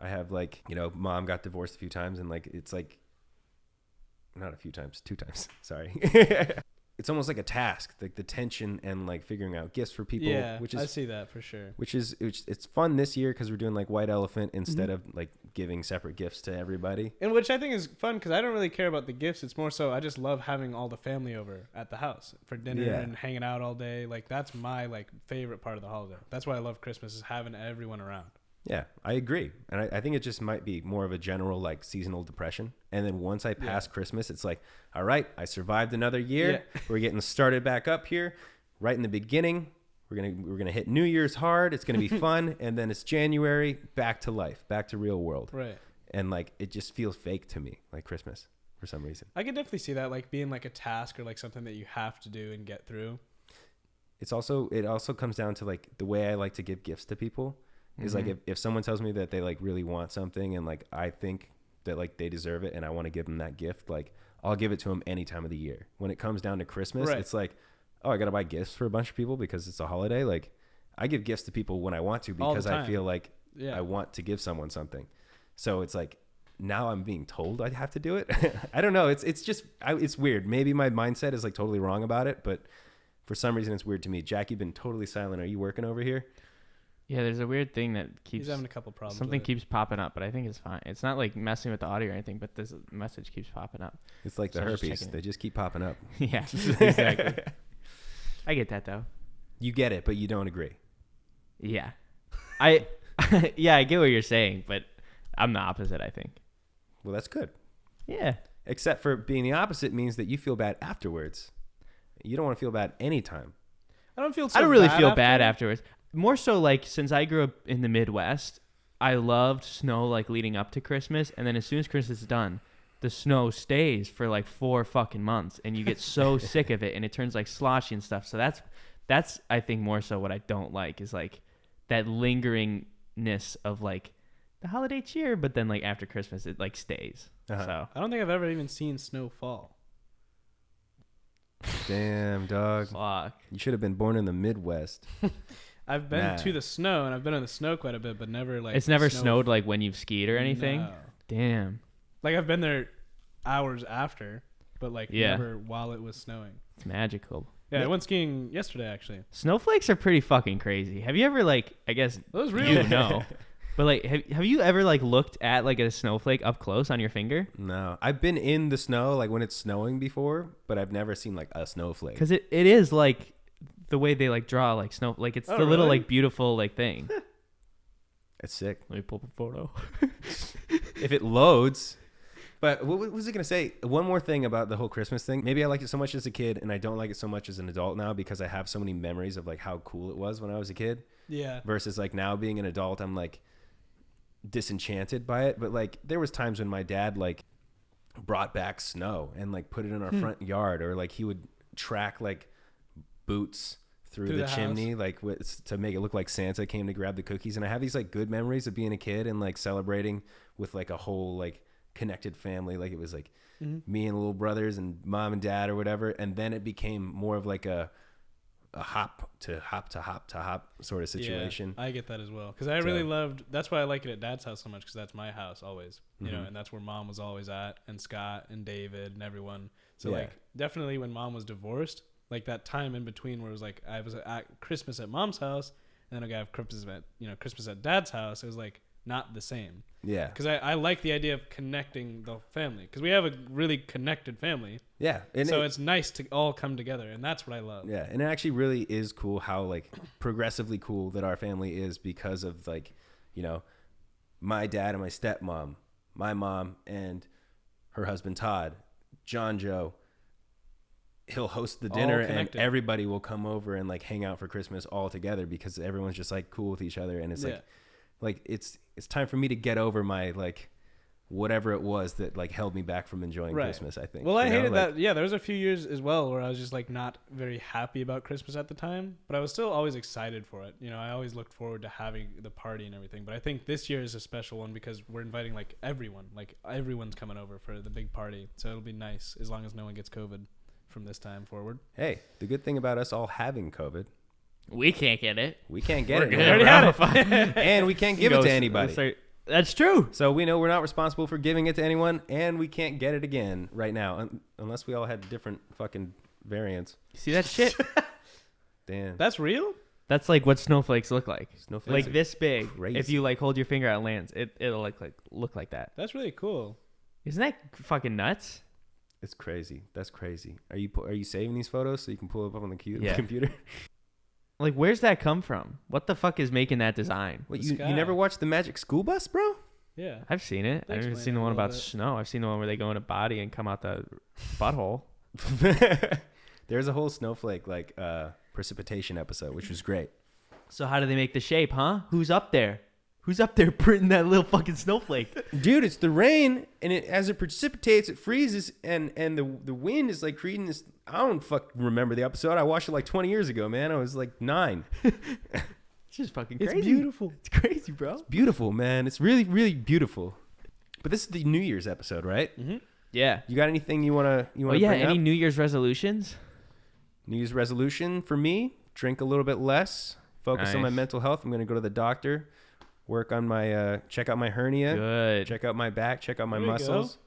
Speaker 1: I have like, you know, mom got divorced a few times, and like, it's like, not a few times, 2 times. Sorry. It's almost like a task, like the tension and like figuring out gifts for people.
Speaker 2: Yeah,
Speaker 1: which is,
Speaker 2: I see that for sure.
Speaker 1: It's fun this year because we're doing like white elephant instead of like giving separate gifts to everybody.
Speaker 2: And which I think is fun because I don't really care about the gifts. It's more so I just love having all the family over at the house for dinner and hanging out all day. Like that's my like favorite part of the holiday. That's why I love Christmas, is having everyone around.
Speaker 1: Yeah, I agree. And I think it just might be more of a general like seasonal depression. And then once I pass Christmas, it's like, all right, I survived another year. Yeah. We're getting started back up here right in the beginning. We're going to hit New Year's hard. It's going to be fun. And then it's January, back to life, back to real world.
Speaker 2: Right.
Speaker 1: And like, it just feels fake to me, like Christmas for some reason.
Speaker 2: I could definitely see that like being like a task or like something that you have to do and get through.
Speaker 1: It also comes down to like the way I like to give gifts to people. Is like if someone tells me that they like really want something and like I think that like they deserve it and I want to give them that gift, like I'll give it to them any time of the year. When it comes down to Christmas, it's like, oh, I got to buy gifts for a bunch of people because it's a holiday. Like I give gifts to people when I want to because I feel like I want to give someone something. So it's like now I'm being told I have to do it. I don't know. It's just it's weird. Maybe my mindset is like totally wrong about it, but for some reason it's weird to me. Jack, you've been totally silent. Are you working over here?
Speaker 3: Yeah, there's a weird thing that keeps...
Speaker 2: He's having a couple problems.
Speaker 3: Something keeps popping up, but I think it's fine. It's not like messing with the audio or anything, but this message keeps popping up.
Speaker 1: It's like the herpes. They just keep popping up.
Speaker 3: Yeah, exactly. I get that, though.
Speaker 1: You get it, but you don't agree.
Speaker 3: Yeah. I get what you're saying, but I'm the opposite, I think.
Speaker 1: Well, that's good.
Speaker 3: Yeah.
Speaker 1: Except for being the opposite means that you feel bad afterwards. You don't want to feel bad anytime.
Speaker 2: I don't
Speaker 3: really feel bad afterwards. More so, like, since I grew up in the Midwest, I loved snow, like, leading up to Christmas. And then as soon as Christmas is done, the snow stays for, like, 4 fucking months. And you get so sick of it, and it turns, like, sloshy and stuff. So that's I think, more so what I don't like is, like, that lingeringness of, like, the holiday cheer. But then, like, after Christmas, it, like, stays. So
Speaker 2: I don't think I've ever even seen snow fall.
Speaker 1: Damn, dog.
Speaker 3: Fuck.
Speaker 1: You should have been born in the Midwest.
Speaker 2: I've been to the snow, and I've been in the snow quite a bit, but never like...
Speaker 3: It's never snowed like when you've skied or anything?
Speaker 2: No.
Speaker 3: Damn.
Speaker 2: Like I've been there hours after, but like never while it was snowing.
Speaker 3: It's magical.
Speaker 2: Yeah, I went skiing yesterday, actually.
Speaker 3: Snowflakes are pretty fucking crazy. Have you ever like, I guess
Speaker 2: those real?
Speaker 3: You know, but like, have you ever like looked at like a snowflake up close on your finger?
Speaker 1: No, I've been in the snow like when it's snowing before, but I've never seen like a snowflake.
Speaker 3: Because it is like the way they like draw like snow, like it's the little like beautiful like thing.
Speaker 1: It's sick.
Speaker 3: Let me pull up a photo.
Speaker 1: If it loads. But what was it going to say? One more thing about the whole Christmas thing. Maybe I liked it so much as a kid and I don't like it so much as an adult now because I have so many memories of like how cool it was when I was a kid.
Speaker 2: Yeah.
Speaker 1: Versus like now being an adult, I'm like disenchanted by it. But like there was times when my dad like brought back snow and like put it in our front yard, or like he would track like boots through the chimney, like to make it look like Santa came to grab the cookies. And I have these like good memories of being a kid and like celebrating with like a whole like connected family. Like it was like me and little brothers and mom and dad or whatever. And then it became more of like a hop to hop sort of situation.
Speaker 2: Yeah, I get that as well. Cause I really loved, that's why I like it at dad's house so much. Cause that's my house always, you know, and that's where mom was always at, and Scott and David and everyone. So like definitely when mom was divorced, like that time in between where it was like, I was at Christmas at mom's house and then I got Christmas at dad's house. It was like not the same.
Speaker 1: Yeah.
Speaker 2: Because I like the idea of connecting the family. Because we have a really connected family.
Speaker 1: Yeah. And
Speaker 2: so it's nice to all come together. And that's what I love.
Speaker 1: Yeah. And it actually really is cool how like progressively cool that our family is because of like, you know, my dad and my stepmom, my mom and her husband, Todd, John Joe. He'll host the dinner and everybody will come over and like hang out for Christmas all together because everyone's just like cool with each other. And it's like it's time for me to get over my like whatever it was that like held me back from enjoying
Speaker 2: Right.
Speaker 1: Christmas, I think.
Speaker 2: Well, I
Speaker 1: You know,
Speaker 2: hated
Speaker 1: like-
Speaker 2: that. Yeah, there was a few years as well where I was just like not very happy about Christmas at the time, but I was still always excited for it. You know, I always looked forward to having the party and everything. But I think this year is a special one because we're inviting like everyone. Like everyone's coming over for the big party, so it'll be nice as long as no one gets COVID from this time forward.
Speaker 1: Hey, the good thing about us all having COVID,
Speaker 3: We can't get it.
Speaker 1: we can't get
Speaker 3: We're
Speaker 1: it.
Speaker 3: good,
Speaker 2: We already
Speaker 1: bro.
Speaker 2: had it.
Speaker 1: And we can't give it to anybody.
Speaker 3: That's true.
Speaker 1: So we know we're not responsible for giving it to anyone, and we can't get it again right now, unless we all had different fucking variants.
Speaker 3: See that shit?
Speaker 1: Damn.
Speaker 2: That's real?
Speaker 3: That's like what snowflakes look like.
Speaker 1: Snowflakes
Speaker 3: Like
Speaker 1: are
Speaker 3: this big.
Speaker 1: crazy.
Speaker 3: If you like hold your finger out lands, it'll look like that.
Speaker 2: That's really cool.
Speaker 3: Isn't that fucking nuts?
Speaker 1: It's crazy. That's crazy. Are you saving these photos so you can pull it up on the
Speaker 3: Yeah.
Speaker 1: computer?
Speaker 3: Like, where's that come from? What the fuck is making that design?
Speaker 1: What,
Speaker 2: The
Speaker 1: you
Speaker 2: sky.
Speaker 1: never watched the Magic School Bus, bro?
Speaker 2: Yeah.
Speaker 3: I've seen it.
Speaker 2: They
Speaker 3: I've
Speaker 2: explain
Speaker 3: seen the
Speaker 2: it a
Speaker 3: one
Speaker 2: little
Speaker 3: about
Speaker 2: bit.
Speaker 3: snow. I've seen the one where they go in a body and come out the butthole.
Speaker 1: There's a whole snowflake like precipitation episode, which was great.
Speaker 3: So how do they make the shape, huh? Who's up there? Who's up there printing that little fucking snowflake?
Speaker 1: Dude, it's the rain, and as it precipitates, it freezes, and the wind is like creating this. I don't remember the episode. I watched it like 20 years ago, man. I was like 9.
Speaker 3: It's just fucking crazy.
Speaker 2: It's beautiful.
Speaker 3: It's crazy, bro.
Speaker 1: Beautiful, man. It's really, really beautiful. But this is the New Year's episode, right?
Speaker 2: Mm-hmm.
Speaker 3: Yeah.
Speaker 1: You got anything you wanna
Speaker 3: Oh yeah.
Speaker 1: bring
Speaker 3: Any
Speaker 1: up?
Speaker 3: New Year's resolutions?
Speaker 1: New Year's resolution for me: drink a little bit less, focus on my
Speaker 3: Nice.
Speaker 1: mental health. I'm gonna go to the doctor, work on my check out my hernia,
Speaker 3: Good.
Speaker 1: check out my back, check out my
Speaker 2: There you
Speaker 1: muscles.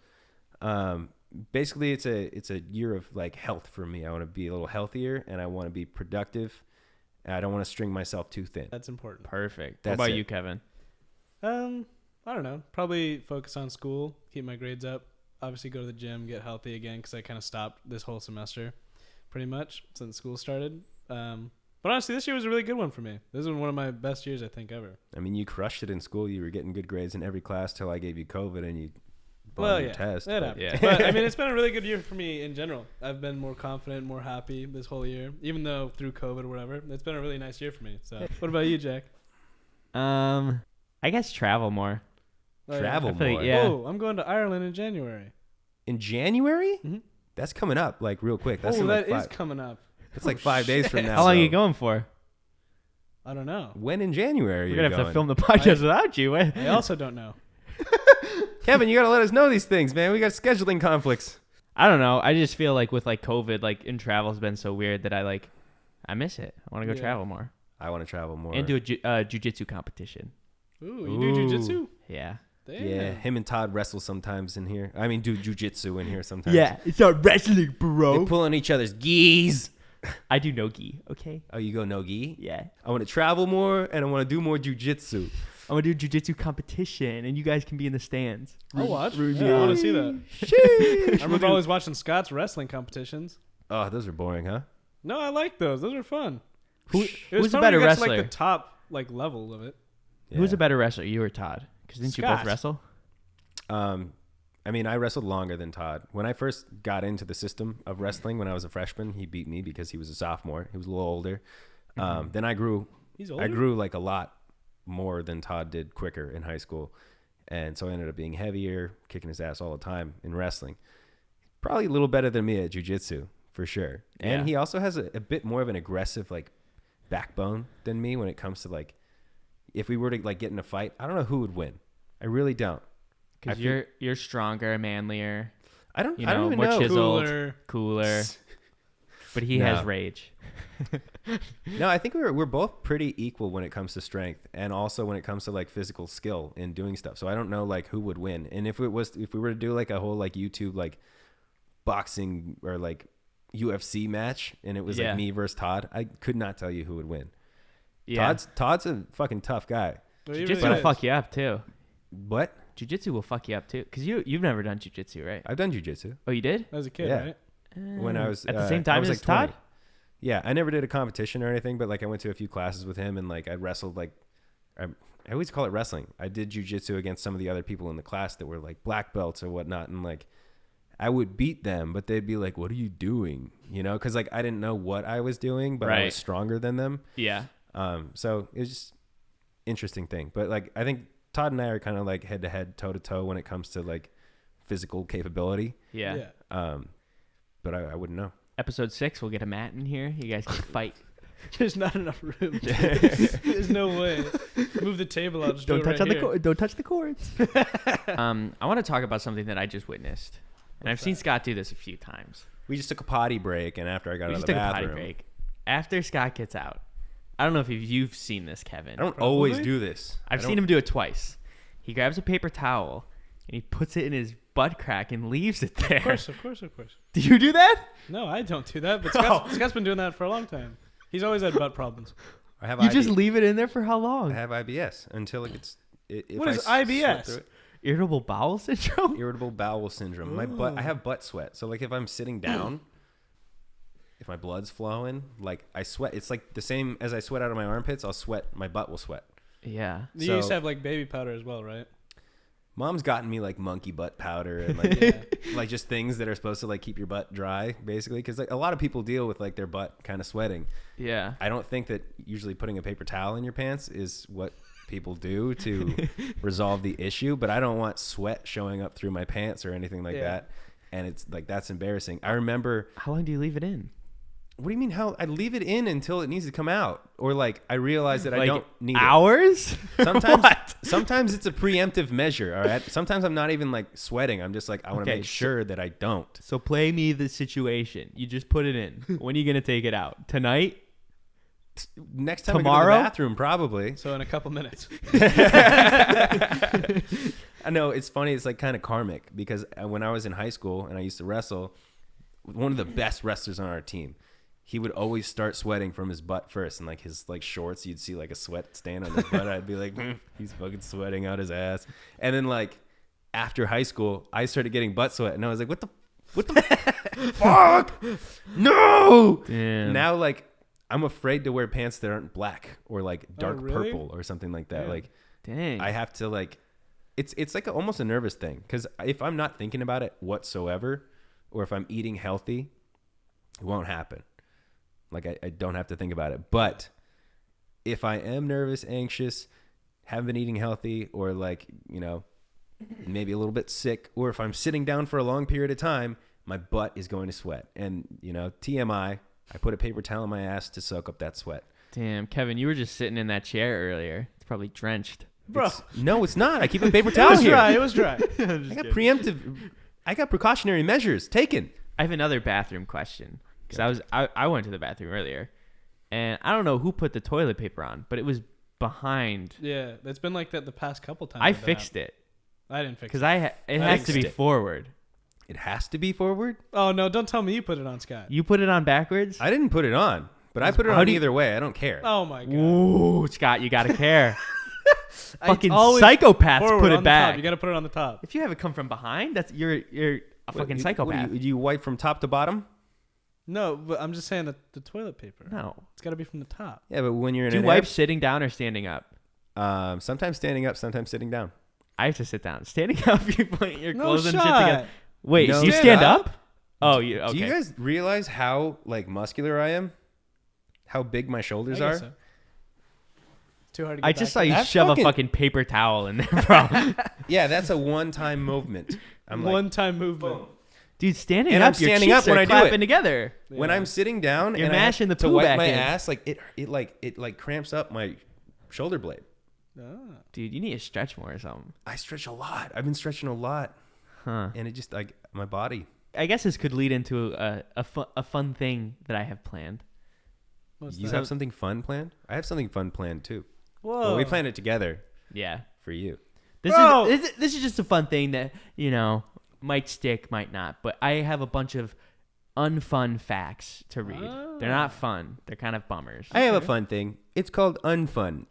Speaker 1: Basically, it's a year of like health for me. I want to be a little healthier, and I want to be productive. And I don't want to string myself too thin.
Speaker 2: That's important.
Speaker 3: Perfect.
Speaker 1: That's
Speaker 3: what about
Speaker 1: it.
Speaker 3: you, Kevin?
Speaker 2: I don't know. Probably focus on school, keep my grades up. Obviously, go to the gym, get healthy again because I kind of stopped this whole semester, pretty much since school started. But honestly, this year was a really good one for me. This was one of my best years I think ever.
Speaker 1: I mean, you crushed it in school. You were getting good grades in every class till I gave you COVID and you
Speaker 2: Well,
Speaker 1: bombed
Speaker 2: yeah,
Speaker 1: your test.
Speaker 2: that
Speaker 1: but-
Speaker 2: happened.
Speaker 3: Yeah.
Speaker 2: But I mean, it's been a really good year for me in general. I've been more confident, more happy this whole year, even though through COVID or whatever. It's been a really nice year for me. So, what about you, Jack?
Speaker 3: I guess travel more.
Speaker 2: Oh, yeah.
Speaker 1: Travel
Speaker 3: I feel like-
Speaker 1: more.
Speaker 3: yeah.
Speaker 2: Oh, I'm going to Ireland in January.
Speaker 1: In January?
Speaker 2: Mhm.
Speaker 1: That's coming up like real quick. That's
Speaker 2: Oh,
Speaker 1: in, like
Speaker 2: that is
Speaker 1: five,
Speaker 2: coming up.
Speaker 1: it's like 5 days from now.
Speaker 3: How long are
Speaker 1: so
Speaker 3: you going for?
Speaker 2: I don't know.
Speaker 1: When in January?
Speaker 3: We're
Speaker 1: You're
Speaker 3: gonna have
Speaker 1: going?
Speaker 3: to film the podcast without you.
Speaker 2: I also don't know.
Speaker 1: Kevin, you gotta let us know these things, man. We got scheduling conflicts.
Speaker 3: I don't know. I just feel like with like COVID, like in travel's been so weird that I miss it. I want to go
Speaker 2: Yeah.
Speaker 3: travel more
Speaker 1: I want to travel more.
Speaker 3: and do a jujitsu competition.
Speaker 2: Ooh, you do jujitsu?
Speaker 3: Yeah.
Speaker 2: Damn.
Speaker 1: Yeah, him and Todd wrestle sometimes in here. I mean, do jujitsu in here sometimes.
Speaker 3: it's not wrestling,
Speaker 1: They
Speaker 3: bro.
Speaker 1: pull on each other's geese.
Speaker 3: I do no gi. Okay.
Speaker 1: Oh, you go no gi?
Speaker 3: Yeah.
Speaker 1: I want to travel more and I want to do more jujitsu.
Speaker 3: I'm gonna do jujitsu competition, and you guys can be in the stands.
Speaker 2: I'll watch. Yeah, I want to see that.
Speaker 1: Sheesh.
Speaker 2: I remember always watching Scott's wrestling competitions.
Speaker 1: Oh, those are boring, huh?
Speaker 2: No, I like those. Those are fun.
Speaker 3: Who,
Speaker 2: It was
Speaker 3: who's a
Speaker 2: fun when
Speaker 3: better
Speaker 2: you got to,
Speaker 3: wrestler?
Speaker 2: like the top level of it.
Speaker 3: Who's
Speaker 1: Yeah.
Speaker 3: a better wrestler, you or Todd? Because didn't you both
Speaker 2: Scott.
Speaker 3: wrestle?
Speaker 1: I mean, I wrestled longer than Todd. When I first got into the system of wrestling, when I was a freshman, he beat me because he was a sophomore. He was a little older. Then I grew.
Speaker 2: He's older.
Speaker 1: I grew like a lot more than Todd did quicker in high school, and so I ended up being heavier, kicking his ass all the time in wrestling. Probably a little better than me at jiu-jitsu for sure. And
Speaker 3: Yeah.
Speaker 1: he also has a bit more of an aggressive like backbone than me when it comes to like if we were to like get in a fight. I don't know who would win. I really don't.
Speaker 3: Because
Speaker 1: I feel-
Speaker 3: you're stronger, manlier,
Speaker 1: I don't.
Speaker 3: you
Speaker 1: I
Speaker 3: know,
Speaker 1: don't even
Speaker 3: more
Speaker 1: know.
Speaker 3: chiseled, cooler. But he has
Speaker 1: No.
Speaker 3: rage.
Speaker 1: No, I think we're both pretty equal when it comes to strength and also when it comes to like physical skill in doing stuff. So I don't know like who would win. And if we were to do like a whole like YouTube like boxing or like UFC match and it was
Speaker 3: Yeah.
Speaker 1: like me versus Todd, I could not tell you who would win.
Speaker 3: Yeah.
Speaker 1: Todd's a fucking tough guy.
Speaker 2: But he
Speaker 3: Jiu-jitsu
Speaker 2: really
Speaker 3: will
Speaker 2: is.
Speaker 3: fuck you up too.
Speaker 1: What?
Speaker 3: Jiu-jitsu will fuck you up too. Because you've never done jiu-jitsu, right?
Speaker 1: I've done jiu-jitsu
Speaker 3: Oh, you did?
Speaker 2: As a kid,
Speaker 1: Yeah.
Speaker 2: right?
Speaker 1: when I was
Speaker 3: At the
Speaker 1: uh,
Speaker 3: same
Speaker 1: I
Speaker 3: time
Speaker 1: was,
Speaker 3: as
Speaker 1: like, 20.
Speaker 3: Todd?
Speaker 1: Yeah, I never did a competition or anything, but like I went to a few classes with him and like I wrestled like I always call it wrestling. I did jujitsu against some of the other people in the class that were like black belts or whatnot, and like I would beat them, but they'd be like, "What are you doing?" You know, because like I didn't know what I was doing, but I
Speaker 3: Right.
Speaker 1: was stronger than them.
Speaker 3: Yeah.
Speaker 1: So it was just interesting thing. But like I think Todd and I are kind of like head to head, toe to toe when it comes to like physical capability.
Speaker 3: Yeah.
Speaker 1: But I wouldn't know.
Speaker 3: Episode 6, we'll get a mat in here. You guys can fight.
Speaker 2: There's not enough room. There's no way. Move the table out. Just
Speaker 3: Don't
Speaker 2: do it
Speaker 3: touch
Speaker 2: right
Speaker 3: on
Speaker 2: here.
Speaker 3: don't touch the cords. I want to talk about something that I just witnessed, and I've seen Scott do this a few times.
Speaker 1: We just took a potty break, and after I got out of the
Speaker 3: took
Speaker 1: bathroom,
Speaker 3: a potty break. After Scott gets out, I don't know if you've seen this, Kevin.
Speaker 1: I don't always do this.
Speaker 3: I've seen him do it twice. He grabs a paper towel and he puts it in his butt crack and leaves it there.
Speaker 2: Of course.
Speaker 3: Do you do that?
Speaker 2: No, I don't do that. But Scott's been doing that for a long time. He's always had butt problems.
Speaker 1: I have
Speaker 3: You just leave it in there for how long?
Speaker 1: I have IBS until it gets.
Speaker 2: What is IBS?
Speaker 3: Irritable bowel syndrome?
Speaker 1: Irritable bowel syndrome. My butt. I have butt sweat. So like if I'm sitting down, if my blood's flowing, like I sweat. It's like the same as I sweat out of my armpits. I'll sweat. My butt will sweat.
Speaker 3: Yeah.
Speaker 2: You used to have like baby powder as well, right?
Speaker 1: Mom's gotten me like monkey butt powder and like like just things that are supposed to like keep your butt dry, basically, because like a lot of people deal with like their butt kind of sweating.
Speaker 3: Yeah.
Speaker 1: I don't think that usually putting a paper towel in your pants is what people do to resolve the issue, but I don't want sweat showing up through my pants or anything like that, and it's like that's embarrassing. I remember.
Speaker 3: How long do you leave it in?
Speaker 1: What do you mean? How I leave it in until it needs to come out, or like I realize that I don't need
Speaker 3: hours?
Speaker 1: Sometimes it's a preemptive measure. All right. Sometimes I'm not even like sweating. I'm just like I want to make sure that I don't.
Speaker 3: So play me the situation. You just put it in. When are you gonna take it out? Tonight?
Speaker 1: Next time
Speaker 3: Tomorrow?
Speaker 1: I go to the bathroom, probably.
Speaker 2: So in a couple minutes.
Speaker 1: I know it's funny. It's like kind of karmic because when I was in high school and I used to wrestle, one of the best wrestlers on our team, he would always start sweating from his butt first, and like his like shorts, you'd see like a sweat stain on his butt. I'd be like, he's fucking sweating out his ass. And then like after high school, I started getting butt sweat, and I was like, what the fuck? No.
Speaker 3: Damn.
Speaker 1: Now like I'm afraid to wear pants that aren't black or like dark
Speaker 2: really?
Speaker 1: purple or something like that.
Speaker 2: Yeah.
Speaker 1: Like,
Speaker 3: dang,
Speaker 1: I have to like, it's like almost a nervous thing because if I'm not thinking about it whatsoever, or if I'm eating healthy, it won't happen. Like I don't have to think about it. But if I am nervous, anxious, haven't been eating healthy, or like, you know, maybe a little bit sick, or if I'm sitting down for a long period of time, my butt is going to sweat. And, you know, TMI, I put a paper towel on my ass to soak up that sweat.
Speaker 3: damn, Kevin, you were just sitting in that chair earlier. It's probably drenched.
Speaker 2: Bro.
Speaker 1: No, it's not. I keep a paper towel here.
Speaker 2: It was dry.
Speaker 1: I got precautionary measures taken.
Speaker 3: I have another bathroom question because I went to the bathroom earlier, and I don't know who put the toilet paper on, but it was behind.
Speaker 2: Yeah, it's been like that the past couple times.
Speaker 3: I fixed it
Speaker 2: I didn't fix
Speaker 3: because
Speaker 2: it.
Speaker 3: it has to be
Speaker 1: fixed it.
Speaker 3: forward.
Speaker 1: It has to be forward.
Speaker 2: Oh no! Don't tell me you put it on, Scott.
Speaker 3: You put it on backwards.
Speaker 1: I didn't put it on, but I put it
Speaker 3: How
Speaker 1: on
Speaker 3: do you-
Speaker 1: either way. I don't care.
Speaker 2: Oh my god!
Speaker 3: Ooh, Scott, you gotta care.
Speaker 2: I
Speaker 3: Fucking
Speaker 2: always
Speaker 3: psychopaths
Speaker 2: forward
Speaker 3: put
Speaker 2: on
Speaker 3: it
Speaker 2: the
Speaker 3: back.
Speaker 2: top. You gotta put it on the top.
Speaker 3: If you have it come from behind, that's you're a fucking psychopath.
Speaker 1: Do you wipe from top to bottom?
Speaker 2: No, but I'm just saying that the toilet paper.
Speaker 3: No.
Speaker 2: It's gotta be from the top.
Speaker 1: Yeah, but when you're in
Speaker 3: Do you
Speaker 1: an
Speaker 3: wipe sitting down or standing up?
Speaker 1: sometimes standing up, sometimes sitting down.
Speaker 3: I have to sit down. Standing up, you put your
Speaker 2: No
Speaker 3: clothes and shit
Speaker 2: shot.
Speaker 3: together. Wait,
Speaker 1: No
Speaker 3: do you
Speaker 1: shot.
Speaker 3: stand up? Oh, you okay?
Speaker 1: Do you guys realize how like muscular I am? How big my shoulders
Speaker 2: I
Speaker 1: are?
Speaker 2: guess so. It's too hard to get
Speaker 3: I just saw
Speaker 2: back
Speaker 3: you
Speaker 1: That's
Speaker 3: shove
Speaker 1: fucking-
Speaker 3: a fucking paper towel in there, bro.
Speaker 1: Yeah, that's a one-time movement. I'm like,
Speaker 2: one-time movement.
Speaker 3: Dude, standing
Speaker 1: And
Speaker 3: up,
Speaker 1: I'm standing
Speaker 3: your
Speaker 1: up
Speaker 3: cheeks
Speaker 1: when
Speaker 3: are
Speaker 1: I do
Speaker 3: clapping
Speaker 1: it.
Speaker 3: together.
Speaker 1: when
Speaker 2: Yeah.
Speaker 1: I'm sitting down
Speaker 3: You're
Speaker 1: and I have
Speaker 3: mashing the
Speaker 1: to
Speaker 3: poo
Speaker 1: wipe
Speaker 3: back
Speaker 1: my
Speaker 3: in.
Speaker 1: ass, like it cramps up my shoulder blade.
Speaker 2: Ah.
Speaker 3: Dude, you need to stretch more or something.
Speaker 1: I stretch a lot. I've been stretching a lot,
Speaker 3: Huh.
Speaker 1: and it just like my body.
Speaker 3: I guess this could lead into a fun thing that I have planned.
Speaker 2: What's
Speaker 1: You
Speaker 2: that?
Speaker 1: have something fun planned? I have something fun planned too.
Speaker 2: Whoa.
Speaker 1: Well, we planned it together
Speaker 3: Yeah.
Speaker 1: for you.
Speaker 2: Bro.
Speaker 3: This is just a fun thing that, you know, might stick, might not. But I have a bunch of unfun facts to read.
Speaker 2: Oh.
Speaker 3: They're not fun. They're kind of bummers.
Speaker 1: I have a fun thing. It's called unfun.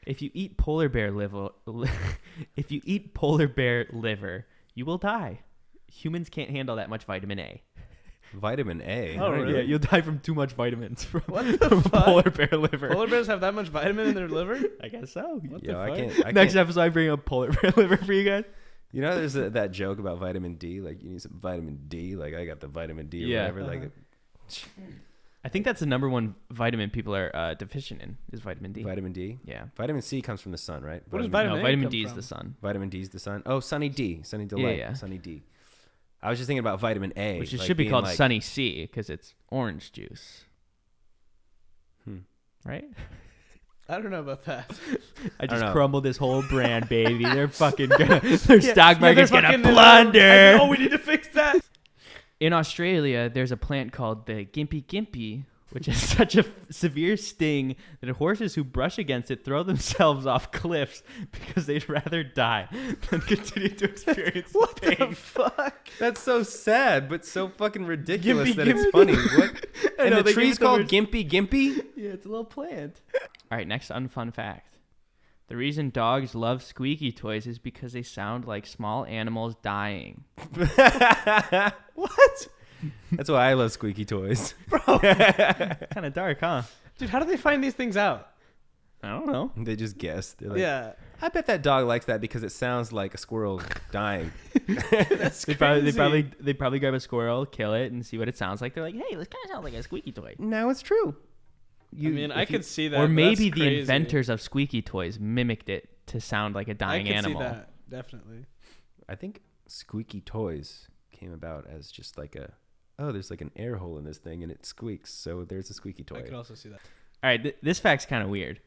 Speaker 3: If you eat polar bear liver, you will die. Humans can't handle that much vitamin A.
Speaker 1: Vitamin A.
Speaker 2: Oh, really?
Speaker 3: Yeah, you'll die from too much vitamins from,
Speaker 2: What the
Speaker 3: from
Speaker 2: fuck?
Speaker 3: polar bear liver.
Speaker 2: Polar bears have that much vitamin in their liver?
Speaker 3: I guess so.
Speaker 2: What
Speaker 1: Yo,
Speaker 2: the
Speaker 1: I
Speaker 2: fuck?
Speaker 1: can't.
Speaker 3: Next episode, I bring up polar bear liver for you guys.
Speaker 1: You know, there's that joke about vitamin D. Like, you need some vitamin D. Like, I got the vitamin D or
Speaker 3: Yeah.
Speaker 1: whatever. Like,
Speaker 3: I think that's the number one vitamin people are deficient in is vitamin D.
Speaker 1: Vitamin D?
Speaker 3: Yeah.
Speaker 1: Vitamin C comes from the sun, right?
Speaker 2: What does
Speaker 3: No,
Speaker 2: vitamin A
Speaker 3: vitamin
Speaker 2: come
Speaker 3: D is
Speaker 2: from?
Speaker 3: the sun,
Speaker 1: Vitamin D is the sun. Oh, Sunny D. Sunny Delight.
Speaker 3: Yeah.
Speaker 1: Sunny D. I was just thinking about vitamin A.
Speaker 3: which
Speaker 1: like
Speaker 3: should be
Speaker 1: being
Speaker 3: called
Speaker 1: like,
Speaker 3: Sunny C because it's orange juice.
Speaker 1: Hmm.
Speaker 3: Right?
Speaker 2: I don't know about that.
Speaker 3: I
Speaker 1: don't
Speaker 3: just
Speaker 1: know.
Speaker 3: crumbled this whole brand, baby. They're fucking gonna, their stock
Speaker 2: they're
Speaker 3: market's gonna
Speaker 2: fucking-
Speaker 3: plunder.
Speaker 2: Oh, we need to fix that.
Speaker 3: In Australia, there's a plant called the gimpy, which has such a severe sting that horses who brush against it throw themselves off cliffs because they'd rather die than continue to experience
Speaker 2: What
Speaker 3: pain.
Speaker 2: the fuck?
Speaker 1: That's so sad, but so fucking ridiculous
Speaker 2: Gimpy,
Speaker 1: that it's
Speaker 2: gimpy.
Speaker 1: funny. What?
Speaker 3: I
Speaker 1: And
Speaker 3: know,
Speaker 1: the
Speaker 3: they
Speaker 1: tree's
Speaker 3: give it the
Speaker 1: called
Speaker 3: worst-
Speaker 1: Gimpy?
Speaker 3: Yeah, it's a little plant. All right, next unfun fact. The reason dogs love squeaky toys is because they sound like small animals dying.
Speaker 2: What?
Speaker 1: That's why I love squeaky toys.
Speaker 3: Kind of dark, huh?
Speaker 2: Dude, how do they find these things out?
Speaker 3: I don't know.
Speaker 1: They just guessed. They're like,
Speaker 2: Yeah.
Speaker 1: I bet that dog likes that because it sounds like a squirrel dying.
Speaker 2: That's
Speaker 3: They probably grab a squirrel, kill it, and see what it sounds like. They're like, hey, this kind of sounds like a squeaky toy.
Speaker 1: No, it's true.
Speaker 2: I mean, I could see that.
Speaker 3: Or
Speaker 2: but
Speaker 3: maybe
Speaker 2: that's
Speaker 3: the
Speaker 2: crazy.
Speaker 3: inventors of squeaky toys mimicked it to sound like a dying
Speaker 2: I could
Speaker 3: animal.
Speaker 2: see that, definitely.
Speaker 1: I think squeaky toys came about as just like there's like an air hole in this thing and it squeaks, so there's a squeaky
Speaker 2: I
Speaker 1: toy.
Speaker 2: could also see that.
Speaker 3: All right, this fact's kind of weird.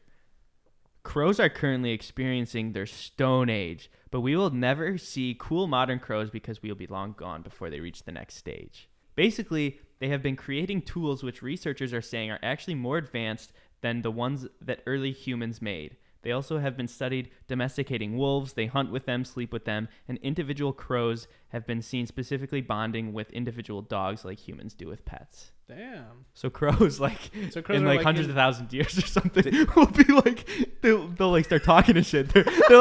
Speaker 3: Crows are currently experiencing their stone age, but we will never see cool modern crows because we will be long gone before they reach the next stage. Basically, they have been creating tools which researchers are saying are actually more advanced than the ones that early humans made. They also have been studied domesticating wolves, they hunt with them, sleep with them, and individual crows have been seen specifically bonding with individual dogs like humans do with pets.
Speaker 2: Damn.
Speaker 3: So crows, like,
Speaker 2: So crows
Speaker 3: in
Speaker 2: are
Speaker 3: like
Speaker 2: like
Speaker 3: hundreds of thousands of years or something, will be like, they'll like start talking to shit. They're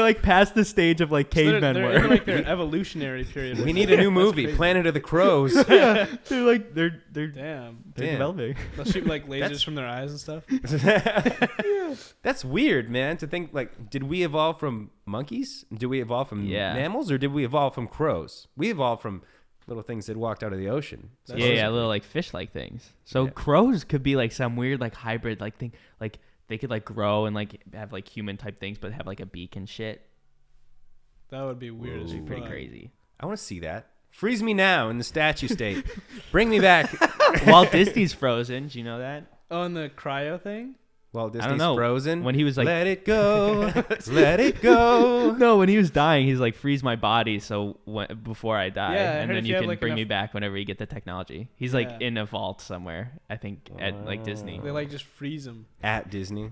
Speaker 3: like past the stage of like cavemen
Speaker 2: they're
Speaker 3: were.
Speaker 2: in like their evolutionary period.
Speaker 1: We need a new movie,
Speaker 2: crazy.
Speaker 1: Planet of the Crows.
Speaker 3: Yeah, they're
Speaker 2: Damn.
Speaker 1: Damn.
Speaker 3: developing.
Speaker 2: They'll shoot like lasers
Speaker 1: That's-
Speaker 2: from their eyes and stuff.
Speaker 1: That's weird, man, to think like, did we evolve from monkeys? Did we evolve from
Speaker 3: Yeah.
Speaker 1: mammals, or did we evolve from crows? We evolved from little things that walked out of the ocean. So
Speaker 3: Yeah,
Speaker 1: those
Speaker 3: yeah,
Speaker 1: are-
Speaker 3: little like fish-like things. So
Speaker 1: Yeah.
Speaker 3: crows could be like some weird like hybrid like thing. Like they could like grow and like have like human type things, but have like a beak and shit.
Speaker 2: That would be weird as
Speaker 1: Ooh.
Speaker 2: fuck.
Speaker 3: Pretty crazy.
Speaker 1: I want to see that. Freeze me now in the statue state. Bring me back.
Speaker 3: Walt Disney's Frozen. Do you know that?
Speaker 2: Oh, and the cryo thing?
Speaker 1: Walt
Speaker 3: I don't
Speaker 1: Disney's
Speaker 3: know.
Speaker 1: Frozen.
Speaker 3: When he was like,
Speaker 1: Let it go. Let it go.
Speaker 3: no, when he was dying, he's like, freeze my body so before I die,
Speaker 2: Yeah, I
Speaker 3: and
Speaker 2: heard
Speaker 3: then
Speaker 2: if
Speaker 3: you
Speaker 2: you have,
Speaker 3: can
Speaker 2: like,
Speaker 3: bring me
Speaker 2: enough-
Speaker 3: back whenever you get the technology. He's like
Speaker 2: Yeah.
Speaker 3: in a vault somewhere, I think, at like Disney.
Speaker 2: They like just freeze them.
Speaker 1: At Disney.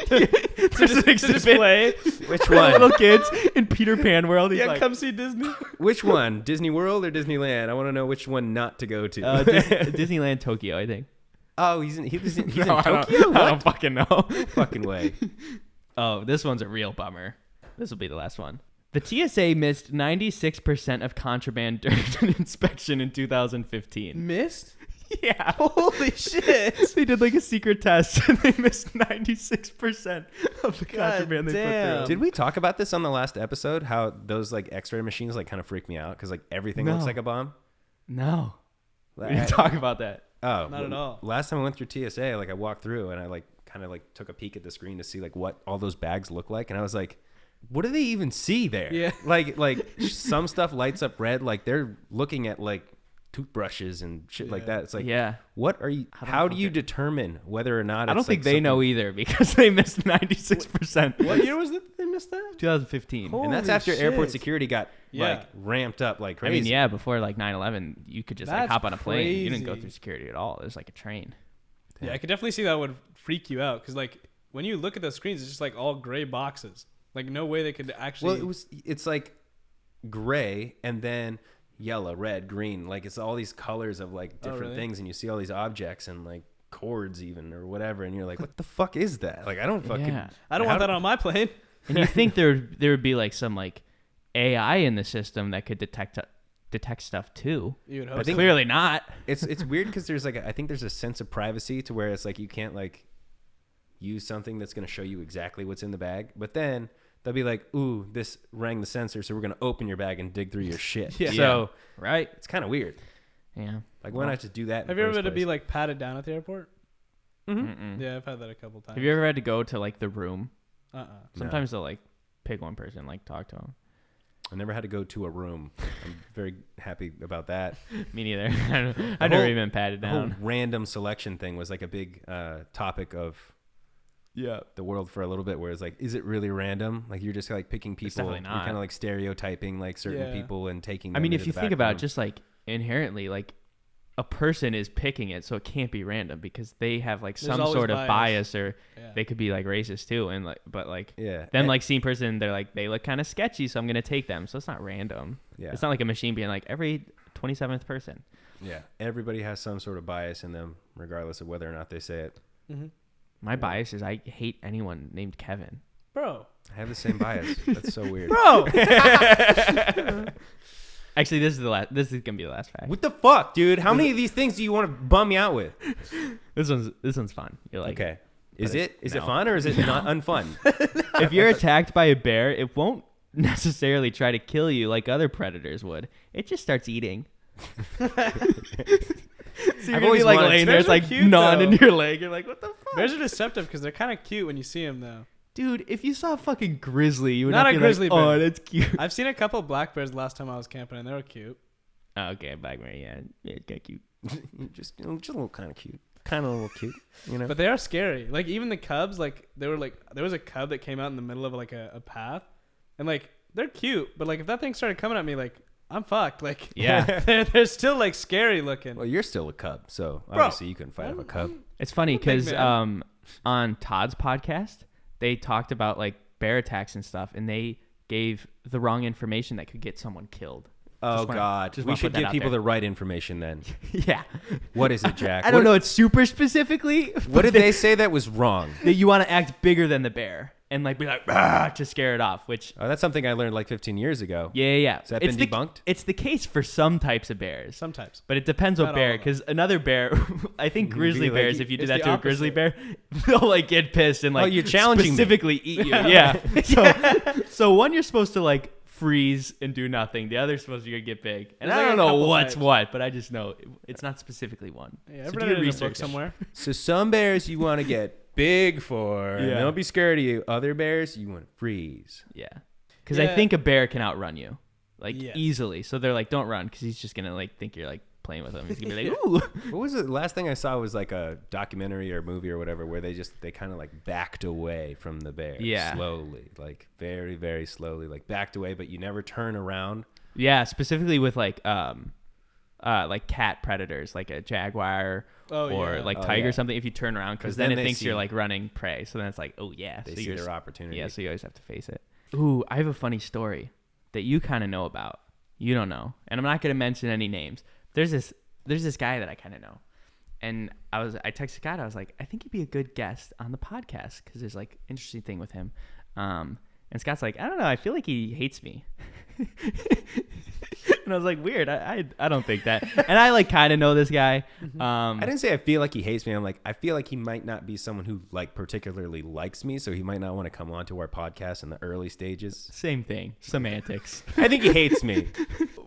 Speaker 3: There's an exhibit.
Speaker 2: Display.
Speaker 1: Which
Speaker 3: for
Speaker 1: one?
Speaker 3: little kids in Peter Pan world. He's
Speaker 2: Yeah,
Speaker 3: like,
Speaker 2: come see Disney.
Speaker 1: Which one? Disney World or Disneyland? I want to know which one not to go to.
Speaker 3: Disneyland Tokyo, I think.
Speaker 1: Oh, he's in Tokyo?
Speaker 3: I don't fucking know.
Speaker 1: Fucking way.
Speaker 3: Oh, this one's a real bummer. This will be the last one. The TSA missed 96% of contraband during an inspection in 2015.
Speaker 2: Missed?
Speaker 3: Yeah.
Speaker 2: Holy shit.
Speaker 3: They did like a secret test and they missed 96% of the
Speaker 2: God
Speaker 3: contraband they
Speaker 2: damn.
Speaker 3: put through.
Speaker 1: Did we talk about this on the last episode? How those like X-ray machines like kind of freak me out because like everything looks
Speaker 3: No.
Speaker 1: like a bomb.
Speaker 3: No. We
Speaker 1: Like,
Speaker 3: didn't talk about that.
Speaker 1: Oh,
Speaker 2: Not at all.
Speaker 1: Last time I went through TSA, like I walked through and I like kind of like took a peek at the screen to see like what all those bags look like, and I was like, what do they even see there?
Speaker 2: Yeah.
Speaker 1: Like some stuff lights up red, like they're looking at like toothbrushes and shit like
Speaker 2: Yeah.
Speaker 1: that. It's like,
Speaker 3: Yeah.
Speaker 1: what are you? How do you determine whether or not?
Speaker 3: I don't
Speaker 1: it's,
Speaker 3: think
Speaker 1: like,
Speaker 3: they know
Speaker 1: something-
Speaker 3: either because they missed 96%.
Speaker 2: What year was it they missed that?
Speaker 3: 2015.
Speaker 2: Holy
Speaker 1: And that's after airport
Speaker 2: shit.
Speaker 1: security got
Speaker 2: Yeah.
Speaker 1: like ramped up like
Speaker 3: I
Speaker 1: crazy.
Speaker 3: mean, yeah, before like 9/11, you could just like
Speaker 2: That's
Speaker 3: hop on a plane. You didn't go
Speaker 2: crazy.
Speaker 3: through security at all. It was like a train.
Speaker 2: Yeah, I could definitely see that would freak you out because like when you look at the screens, it's just like all gray boxes. Like no way they could actually.
Speaker 1: Well, it's like gray and then yellow, red, green. Like it's all these colors of like different
Speaker 2: really?
Speaker 1: things, and you see all these objects and like cords even or whatever, and you're like, what the fuck is that? Like I don't fucking.
Speaker 3: Yeah.
Speaker 2: I don't
Speaker 1: how
Speaker 2: want that
Speaker 1: do-
Speaker 2: on my plane.
Speaker 3: And you think there would be like some like AI in the system that could detect stuff too?
Speaker 2: You would
Speaker 1: I
Speaker 2: hope.
Speaker 1: think-
Speaker 3: Clearly not.
Speaker 1: It's weird because there's like I think there's a sense of privacy to where it's like you can't like use something that's gonna show you exactly what's in the bag, but then they'll be like, ooh, this rang the sensor, so we're gonna open your bag and dig through your shit.
Speaker 2: Yeah.
Speaker 1: So
Speaker 3: Right?
Speaker 1: it's kind of weird.
Speaker 3: Yeah.
Speaker 1: Like, why not just do that?
Speaker 2: Have you ever had to be like patted down at the airport?
Speaker 3: Mm-mm.
Speaker 2: Yeah, I've had that a couple times.
Speaker 3: Have you ever had to go to like the room?
Speaker 2: Uh-uh.
Speaker 3: Sometimes they'll like pick one person, like talk to them.
Speaker 1: I never had to go to a room. I'm very happy about that.
Speaker 3: Me neither. I've never even been patted
Speaker 1: The whole
Speaker 3: down.
Speaker 1: random selection thing was like a big topic of the world for a little bit, where it's like, is it really random? Like, you're just like picking people.
Speaker 3: definitely
Speaker 1: You're
Speaker 3: not.
Speaker 1: kind of like stereotyping like certain people and taking them
Speaker 3: I mean,
Speaker 1: into
Speaker 3: if you
Speaker 1: the
Speaker 3: think
Speaker 1: back
Speaker 3: about
Speaker 1: room.
Speaker 3: it, just like inherently, like a person is picking it, so it can't be random because they have like
Speaker 2: There's
Speaker 3: some sort of
Speaker 2: bias.
Speaker 3: bias, or they could be like racist too, and like, but like
Speaker 1: Yeah.
Speaker 3: them like seeing person, they're like, they look kind of sketchy, so I'm gonna take them. So it's not random.
Speaker 1: Yeah.
Speaker 3: It's not like a machine being like every 27th person.
Speaker 1: Yeah. Everybody has some sort of bias in them, regardless of whether or not they say it.
Speaker 2: Mm-hmm.
Speaker 3: My bias is I hate anyone named Kevin.
Speaker 2: Bro.
Speaker 1: I have the same bias. That's so weird.
Speaker 2: Bro.
Speaker 3: Actually, this is gonna be the last fact.
Speaker 1: What the fuck, dude? How many of these things do you want to bum me out with?
Speaker 3: This one's fun. You're like,
Speaker 1: Okay. Is it
Speaker 3: no.
Speaker 1: fun or is it not unfun?
Speaker 3: if you're attacked by a bear, it won't necessarily try to kill you like other predators would. It just starts eating. So you're gonna
Speaker 1: always
Speaker 3: be like
Speaker 1: wanted-
Speaker 3: laying there, it's
Speaker 2: Bears are
Speaker 3: like
Speaker 2: cute,
Speaker 3: gnawing
Speaker 2: though.
Speaker 3: into your leg. You're like, what the fuck?
Speaker 2: Bears are deceptive because they're kind of cute when you see them, though.
Speaker 3: Dude, if you saw a fucking grizzly, you would
Speaker 2: Not
Speaker 3: not
Speaker 2: a
Speaker 3: be
Speaker 2: grizzly
Speaker 3: like, oh,
Speaker 2: bear.
Speaker 3: that's cute.
Speaker 2: I've seen a couple black bears last time I was camping, and they were cute.
Speaker 3: Oh, okay, black bear, yeah, kind of cute.
Speaker 1: just a little kind of cute. Kind of a little cute, you know?
Speaker 2: But they are scary. Like, even the cubs, like, they were like, there was a cub that came out in the middle of like a path, and like, they're cute, but like, if that thing started coming at me, like, I'm fucked. Like,
Speaker 3: Yeah.
Speaker 2: they're still like scary looking.
Speaker 1: Well, you're still a cub, so
Speaker 2: Bro.
Speaker 1: obviously you couldn't fight off a cub.
Speaker 3: It's funny
Speaker 2: I'm a big
Speaker 3: because
Speaker 2: man.
Speaker 3: on Todd's podcast, they talked about like bear attacks and stuff, and they gave the wrong information that could get someone killed.
Speaker 1: Oh,
Speaker 3: wanna-
Speaker 1: God.
Speaker 3: just
Speaker 1: We
Speaker 3: wanna
Speaker 1: should
Speaker 3: put that
Speaker 1: give
Speaker 3: out
Speaker 1: people
Speaker 3: there.
Speaker 1: the right information then.
Speaker 3: Yeah.
Speaker 1: What is it, Jack?
Speaker 3: I don't know. It's super specifically.
Speaker 1: What did they say that was wrong?
Speaker 3: That you want to act bigger than the bear and like be like "Rah," to scare it off. Which
Speaker 1: Oh, that's something I learned like 15 years ago.
Speaker 3: yeah.
Speaker 1: Has that
Speaker 3: It's
Speaker 1: been debunked?
Speaker 3: It's the case for some types of bears,
Speaker 2: Sometimes.
Speaker 3: but it depends what
Speaker 2: Not all
Speaker 3: bear.
Speaker 2: of them.
Speaker 3: Because another bear, I think grizzly
Speaker 1: like,
Speaker 3: bears, if you do
Speaker 2: it's
Speaker 3: that
Speaker 2: the
Speaker 3: to a grizzly
Speaker 2: opposite.
Speaker 3: bear, they'll like get pissed and like
Speaker 1: you're challenging me.
Speaker 3: specifically eat you. Yeah. So one you're supposed to like freeze and do nothing. The other's supposed to get big. And
Speaker 2: There's
Speaker 3: I
Speaker 2: like
Speaker 3: don't
Speaker 2: a
Speaker 3: know
Speaker 2: couple
Speaker 3: what's
Speaker 2: types.
Speaker 3: what, but I just know it's not specifically one.
Speaker 2: Yeah,
Speaker 3: So
Speaker 2: I've
Speaker 3: do
Speaker 2: read
Speaker 3: your
Speaker 2: it in a book
Speaker 3: research.
Speaker 2: somewhere.
Speaker 1: So some bears you want to get big for, and
Speaker 3: Yeah.
Speaker 1: they'll be scared of you. Other bears you want to freeze.
Speaker 3: Yeah. Because I
Speaker 2: Yeah.
Speaker 3: think a bear can outrun you like
Speaker 2: Yes.
Speaker 3: easily. So they're like, don't run because he's just going to like think you're like playing with him. He's going to be like, ooh.
Speaker 1: What was it? Last thing I saw was like a documentary or movie or whatever where they kind of like backed away from the bear.
Speaker 3: Yeah.
Speaker 1: Slowly, like very, very slowly, like backed away, but you never turn around.
Speaker 3: Yeah, specifically with like cat predators, like a jaguar
Speaker 2: Oh,
Speaker 3: or
Speaker 2: yeah.
Speaker 3: like
Speaker 1: Oh,
Speaker 3: tiger
Speaker 1: yeah.
Speaker 3: or something. If you turn around,
Speaker 1: 'Cause
Speaker 3: because then
Speaker 1: then
Speaker 3: it
Speaker 1: they
Speaker 3: thinks you're
Speaker 1: see-
Speaker 3: like running prey. So then it's like, oh yeah,
Speaker 1: They
Speaker 3: so
Speaker 1: see
Speaker 3: you're
Speaker 1: their opportunity.
Speaker 3: yeah, so you always have to face it. Ooh, I have a funny story that you kind of know about. You don't know, and I'm not gonna mention any names. There's this guy that I kind of know, and I texted Scott. I was like, I think he'd be a good guest on the podcast because there's like interesting thing with him. And Scott's like, I don't know, I feel like he hates me. And I was like, weird. I don't think that. And I like kind of know this guy.
Speaker 1: I didn't say I feel like he hates me. I'm like, I feel like he might not be someone who like particularly likes me, so he might not want to come on to our podcast in the early stages.
Speaker 3: Same thing. Semantics.
Speaker 1: I think he hates me.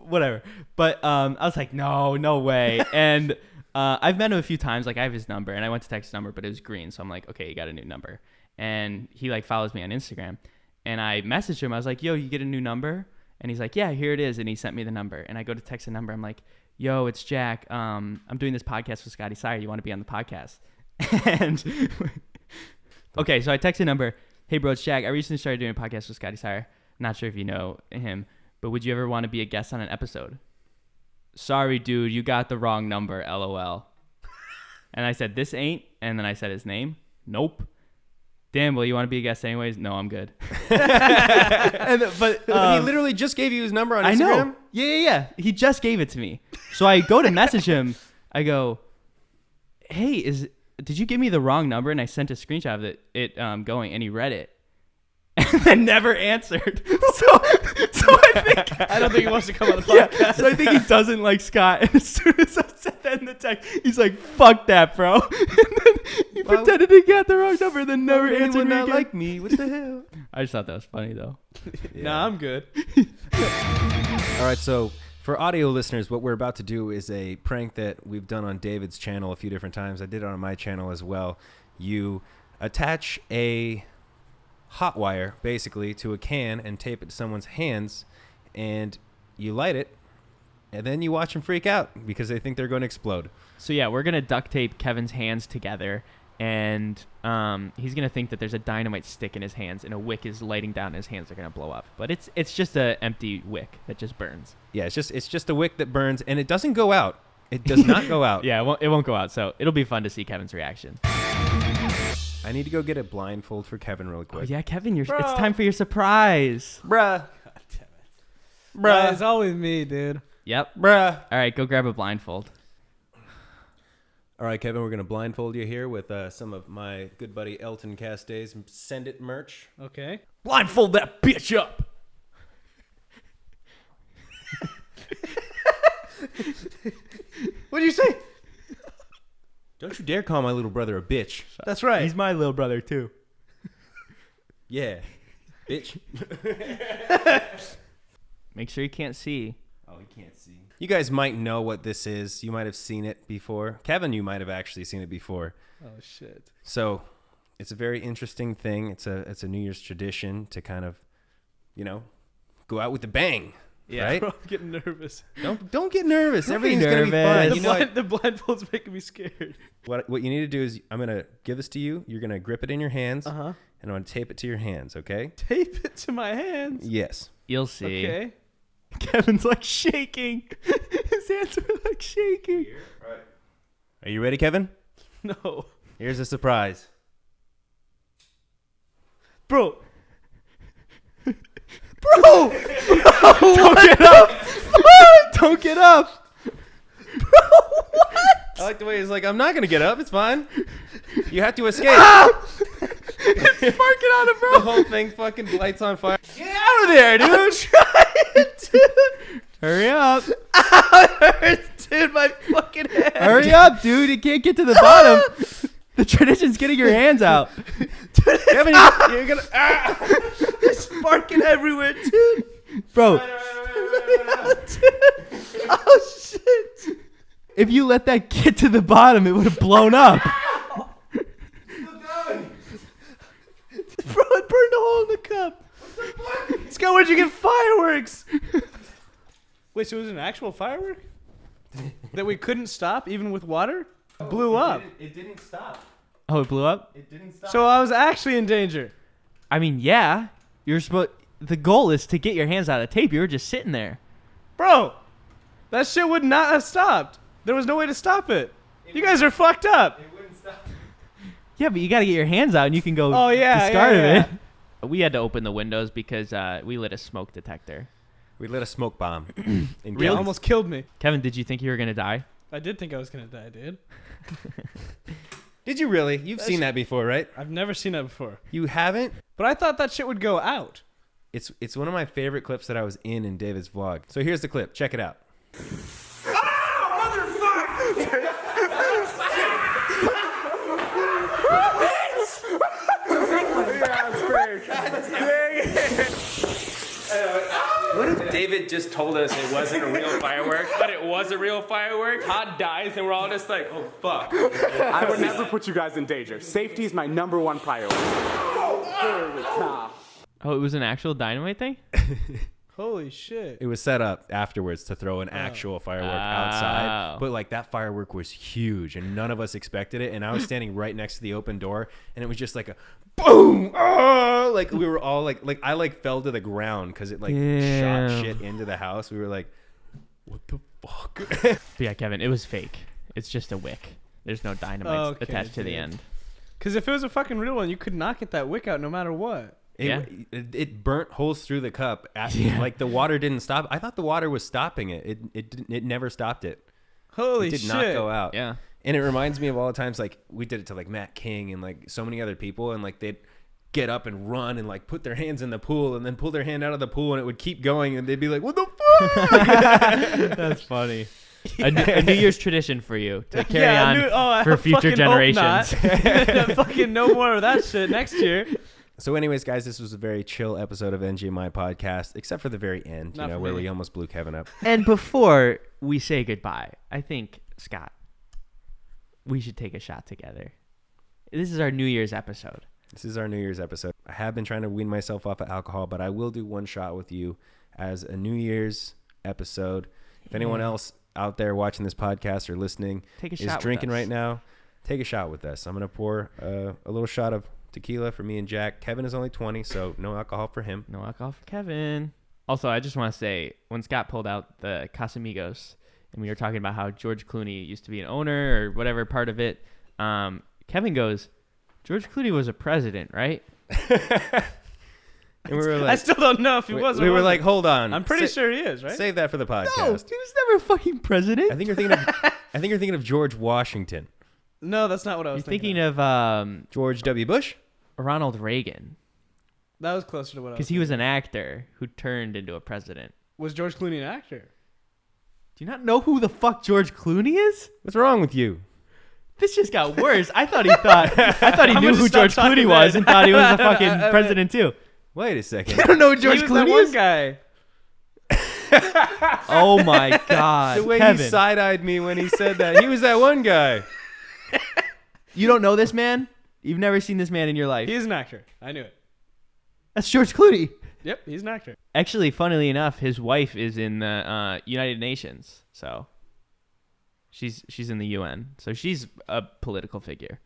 Speaker 3: Whatever. But I was like, no way. And I've met him a few times. Like I have his number, and I went to text his number, but it was green. So I'm like, okay, you got a new number. And he like follows me on Instagram, and I messaged him. I was like, yo, you get a new number? And he's like, yeah, here it is. And he sent me the number, and I go to text the number. I'm like, yo, it's Jack. I'm doing this podcast with Scotty Sire. You want to be on the podcast? And okay, so I text the number. Hey, bro, it's Jack. I recently started doing a podcast with Scotty Sire. Not sure if you know him, but would you ever want to be a guest on an episode? Sorry, dude, you got the wrong number, LOL. And I said, this ain't. And then I said his name. Nope. Damn, well, you want to be a guest anyways? No, I'm good. But
Speaker 1: he literally just gave you his number on Instagram?
Speaker 3: I know. Yeah. He just gave it to me. So I go to message him. I go, hey, did you give me the wrong number? And I sent a screenshot of it going, and he read it. And then never answered. So I think
Speaker 2: I don't think he wants to come on the podcast.
Speaker 3: yeah, so I think he doesn't like Scott. And as soon as I said that in the text, he's like, "Fuck that, bro." And then he pretended he got the wrong number, and then never answered me
Speaker 1: not
Speaker 3: again.
Speaker 1: like me. What the hell?
Speaker 3: I just thought that was funny though.
Speaker 2: Nah, I'm good.
Speaker 1: All right, so For audio listeners, what we're about to do is a prank that we've done on David's channel a few different times. I did it on my channel as well. You attach a hot wire, basically, to a can and tape it to someone's hands, and you light it, and then you watch them freak out because they think they're going to explode.
Speaker 3: So yeah, we're gonna duct tape Kevin's hands together, and he's gonna think that there's a dynamite stick in his hands, and a wick is lighting down, and his hands are gonna blow up. But it's just an empty wick that just burns.
Speaker 1: Yeah, it's just a wick that burns, and it doesn't go out. It does not go out.
Speaker 3: Yeah, it won't go out. So it'll be fun to see Kevin's reaction.
Speaker 1: I need to go get a blindfold for Kevin really quick.
Speaker 3: Oh yeah, Kevin, it's time for your surprise.
Speaker 1: Bruh.
Speaker 2: God damn it. Bruh. It's always me, dude.
Speaker 3: Yep.
Speaker 1: Bruh.
Speaker 3: All right, go grab a blindfold.
Speaker 1: All right, Kevin, we're going to blindfold you here with some of my good buddy Elton Castay's Send It merch.
Speaker 2: Okay.
Speaker 3: Blindfold that bitch up.
Speaker 2: What'd you say?
Speaker 1: Don't you dare call my little brother a bitch.
Speaker 2: That's right.
Speaker 3: He's my little brother, too.
Speaker 1: Yeah. Bitch.
Speaker 3: Make sure you can't see.
Speaker 1: Oh, he can't see. You guys might know what this is. You might have seen it before. Kevin, you might have actually seen it before.
Speaker 2: Oh, shit.
Speaker 1: So it's a very interesting thing. It's a New Year's tradition to kind of, go out with a bang.
Speaker 3: Yeah.
Speaker 1: Right?
Speaker 2: Bro, I'm getting nervous.
Speaker 1: Don't get nervous.
Speaker 3: Don't be
Speaker 1: Everything's gonna be fine.
Speaker 3: nervous.
Speaker 2: The blindfold's making me scared.
Speaker 1: What you need to do is I'm gonna give this to you. You're gonna grip it in your hands,
Speaker 2: Uh-huh.
Speaker 1: and I'm gonna tape it to your hands. Okay?
Speaker 2: Tape it to my hands.
Speaker 1: Yes.
Speaker 3: You'll see.
Speaker 2: Okay.
Speaker 3: Kevin's like shaking. His hands are like shaking.
Speaker 1: Right. Are you ready, Kevin?
Speaker 2: No.
Speaker 1: Here's a surprise.
Speaker 2: Bro.
Speaker 3: Bro! Don't get up! Don't get up!
Speaker 2: Bro, what?
Speaker 1: I like the way he's like, I'm not gonna get up. It's fine. You have to escape.
Speaker 3: It's sparking on him,
Speaker 1: The
Speaker 3: bro.
Speaker 1: whole thing fucking lights on fire. Get out of there, dude.
Speaker 2: I'm trying to.
Speaker 3: Hurry up.
Speaker 2: It hurts, dude. My fucking hand.
Speaker 3: Hurry up, dude. You can't get to the bottom. The tradition's getting your hands out.
Speaker 2: Dude,
Speaker 1: Kevin, you're gonna.
Speaker 2: it's sparking everywhere, dude.
Speaker 3: Bro,
Speaker 2: Oh, shit.
Speaker 3: if you let that get to the bottom, it would have blown up.
Speaker 2: Bro, it burned a hole in the cup. Scott, where'd you get fireworks? Wait, so it was an actual firework? That we couldn't stop even with water? Blew up.
Speaker 1: It didn't stop.
Speaker 3: Oh, it blew up?
Speaker 1: It didn't stop.
Speaker 2: So I was actually in danger.
Speaker 3: I mean, yeah. You're supposed. The goal is to get your hands out of the tape. You were just sitting there.
Speaker 2: Bro, that shit would not have stopped. There was no way to stop it. You guys are fucked up.
Speaker 1: It wouldn't stop.
Speaker 3: Yeah, but you got to get your hands out and you can go
Speaker 2: Oh, yeah,
Speaker 3: discard
Speaker 2: yeah,
Speaker 3: of it. We had to open the windows because we lit a smoke detector.
Speaker 1: We lit a smoke bomb.
Speaker 2: It almost killed me.
Speaker 3: Kevin, did you think you were going to die?
Speaker 2: I did think I was going to die, dude.
Speaker 1: Did you really? You've seen that before, right?
Speaker 2: I've never seen that before.
Speaker 1: You haven't?
Speaker 2: But I thought that shit would go out.
Speaker 1: It's one of my favorite clips that I was in David's vlog. So here's the clip. Check it out.
Speaker 4: What if David just told us it wasn't a real firework, but it was a real firework? Todd dies, and we're all just like, oh, fuck.
Speaker 5: I would never put you guys in danger. Safety is my number one priority.
Speaker 3: Oh, it was an actual dynamite thing?
Speaker 2: Holy shit.
Speaker 1: It was set up afterwards to throw an actual firework outside.
Speaker 3: Oh.
Speaker 1: But like that firework was huge and none of us expected it. And I was standing right next to the open door and it was just like a boom. Oh, like we were all like I like fell to the ground because it like
Speaker 3: Damn.
Speaker 1: shot shit into the house. We were like, what the fuck?
Speaker 3: But yeah, Kevin, it was fake. It's just a wick. There's no dynamite
Speaker 2: Okay,
Speaker 3: attached to the
Speaker 2: dude.
Speaker 3: end.
Speaker 2: Because if it was a fucking real one, you could not get that wick out no matter what.
Speaker 3: Yeah.
Speaker 1: It burnt holes through the cup.
Speaker 3: Yeah.
Speaker 1: Like the water didn't stop. I thought the water was stopping it. It never stopped it.
Speaker 2: Holy
Speaker 1: It did
Speaker 2: shit.
Speaker 1: not go out.
Speaker 3: Yeah.
Speaker 1: And it reminds me of all the times like we did it to like Matt King and like so many other people and like they'd get up and run and like put their hands in the pool and then pull their hand out of the pool and it would keep going and they'd be like, what the fuck?
Speaker 3: That's funny. A New Year's tradition for you to carry
Speaker 2: Yeah,
Speaker 3: on
Speaker 2: I
Speaker 3: for
Speaker 2: fucking
Speaker 3: future
Speaker 2: hope
Speaker 3: generations.
Speaker 2: not. Fucking no more of that shit next year.
Speaker 1: So anyways, guys, this was a very chill episode of NGMI Podcast, except for the very end,
Speaker 2: Not for
Speaker 1: where
Speaker 2: me.
Speaker 1: we almost blew Kevin up.
Speaker 3: And before we say goodbye, I think, Scott, we should take a shot together. This is our New Year's episode.
Speaker 1: This is our New Year's episode. I have been trying to wean myself off of alcohol, but I will do one shot with you as a New Year's episode. If anyone else out there watching this podcast or listening
Speaker 3: Take a
Speaker 1: is
Speaker 3: shot
Speaker 1: drinking
Speaker 3: with us.
Speaker 1: right now, take a shot with us. I'm going to pour a little shot of tequila for me and Jack. Kevin is only 20, so no alcohol for him.
Speaker 3: No alcohol for Kevin. Also, I just want to say, when Scott pulled out the Casamigos, and we were talking about how George Clooney used to be an owner or whatever part of it, Kevin goes, George Clooney was a president, right?
Speaker 1: And we were
Speaker 2: I
Speaker 1: like,
Speaker 2: still don't know if he was. Or
Speaker 1: we were
Speaker 2: wasn't.
Speaker 1: like, hold on.
Speaker 2: I'm pretty sure he is, right?
Speaker 1: Save that for the podcast.
Speaker 3: No, he was never a fucking president.
Speaker 1: I think you're thinking of George Washington.
Speaker 2: No, that's not what I was
Speaker 3: You're thinking
Speaker 2: of.
Speaker 3: of
Speaker 1: George W. Bush?
Speaker 3: Ronald Reagan,
Speaker 2: That was closer to what I was.
Speaker 3: because he was an actor who turned into a president.
Speaker 2: Was George Clooney an actor?
Speaker 3: Do you not know who the fuck George Clooney is?
Speaker 1: What's wrong with you?
Speaker 3: This just got worse. I thought he
Speaker 2: I'm
Speaker 3: knew
Speaker 2: gonna
Speaker 3: who
Speaker 2: stop
Speaker 3: George
Speaker 2: talking
Speaker 3: Clooney was
Speaker 2: then.
Speaker 3: and thought he was a fucking president too.
Speaker 1: Wait a second.
Speaker 3: You don't know who George
Speaker 2: he was that
Speaker 3: Clooney
Speaker 2: one
Speaker 3: is?
Speaker 2: guy.
Speaker 3: Oh my god,
Speaker 1: The way
Speaker 3: Kevin,
Speaker 1: he side-eyed me when he said that. He was that one guy.
Speaker 3: you don't know this man? You've never seen this man in your life.
Speaker 2: He's an actor. I knew it.
Speaker 3: That's George Clooney.
Speaker 2: Yep, he's an actor.
Speaker 3: Actually, funnily enough, his wife is in the United Nations, so she's in the UN, so she's a political figure.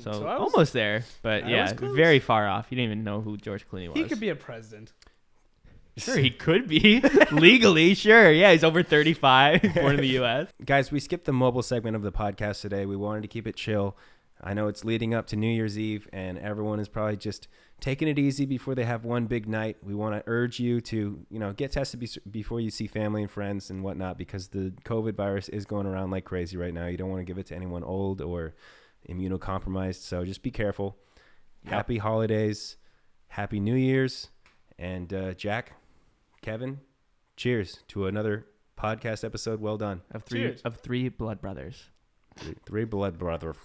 Speaker 3: So
Speaker 2: so I was-
Speaker 3: almost there, but
Speaker 2: I
Speaker 3: yeah,
Speaker 2: was close.
Speaker 3: very far off. You didn't even know who George Clooney was.
Speaker 2: He could be a president.
Speaker 3: Sure, he could be legally. Sure, yeah, he's over 35, born in the U.S.
Speaker 1: Guys, we skipped the mobile segment of the podcast today. We wanted to keep it chill. I know it's leading up to New Year's Eve, and everyone is probably just taking it easy before they have one big night. We want to urge you to, get tested before you see family and friends and whatnot, because the COVID virus is going around like crazy right now. You don't want to give it to anyone old or immunocompromised, so just be careful.
Speaker 3: Yep.
Speaker 1: Happy holidays, happy New Year's, and Jack, Kevin, cheers to another podcast episode. Well done.
Speaker 3: Of
Speaker 2: Cheers.
Speaker 3: three blood brothers.
Speaker 1: Three blood brothers.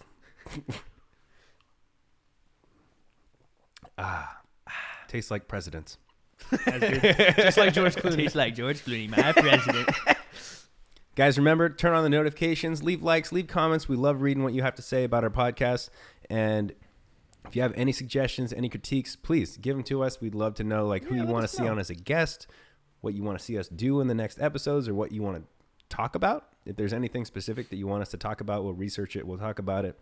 Speaker 1: Tastes like presidents.
Speaker 2: Just like George Clooney.
Speaker 3: Tastes like George Clooney, my president.
Speaker 1: Guys, remember, turn on the notifications, leave likes, leave comments. We love reading what you have to say about our podcast. And if you have any suggestions, any critiques, please give them to us. We'd love to know who you want to see on as a guest, what you want to see us do in the next episodes, or what you want to talk about. If there's anything specific that you want us to talk about, we'll research it. We'll talk about it.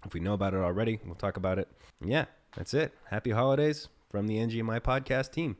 Speaker 1: If we know about it already, we'll talk about it. Yeah, that's it. Happy holidays from the NGMI podcast team.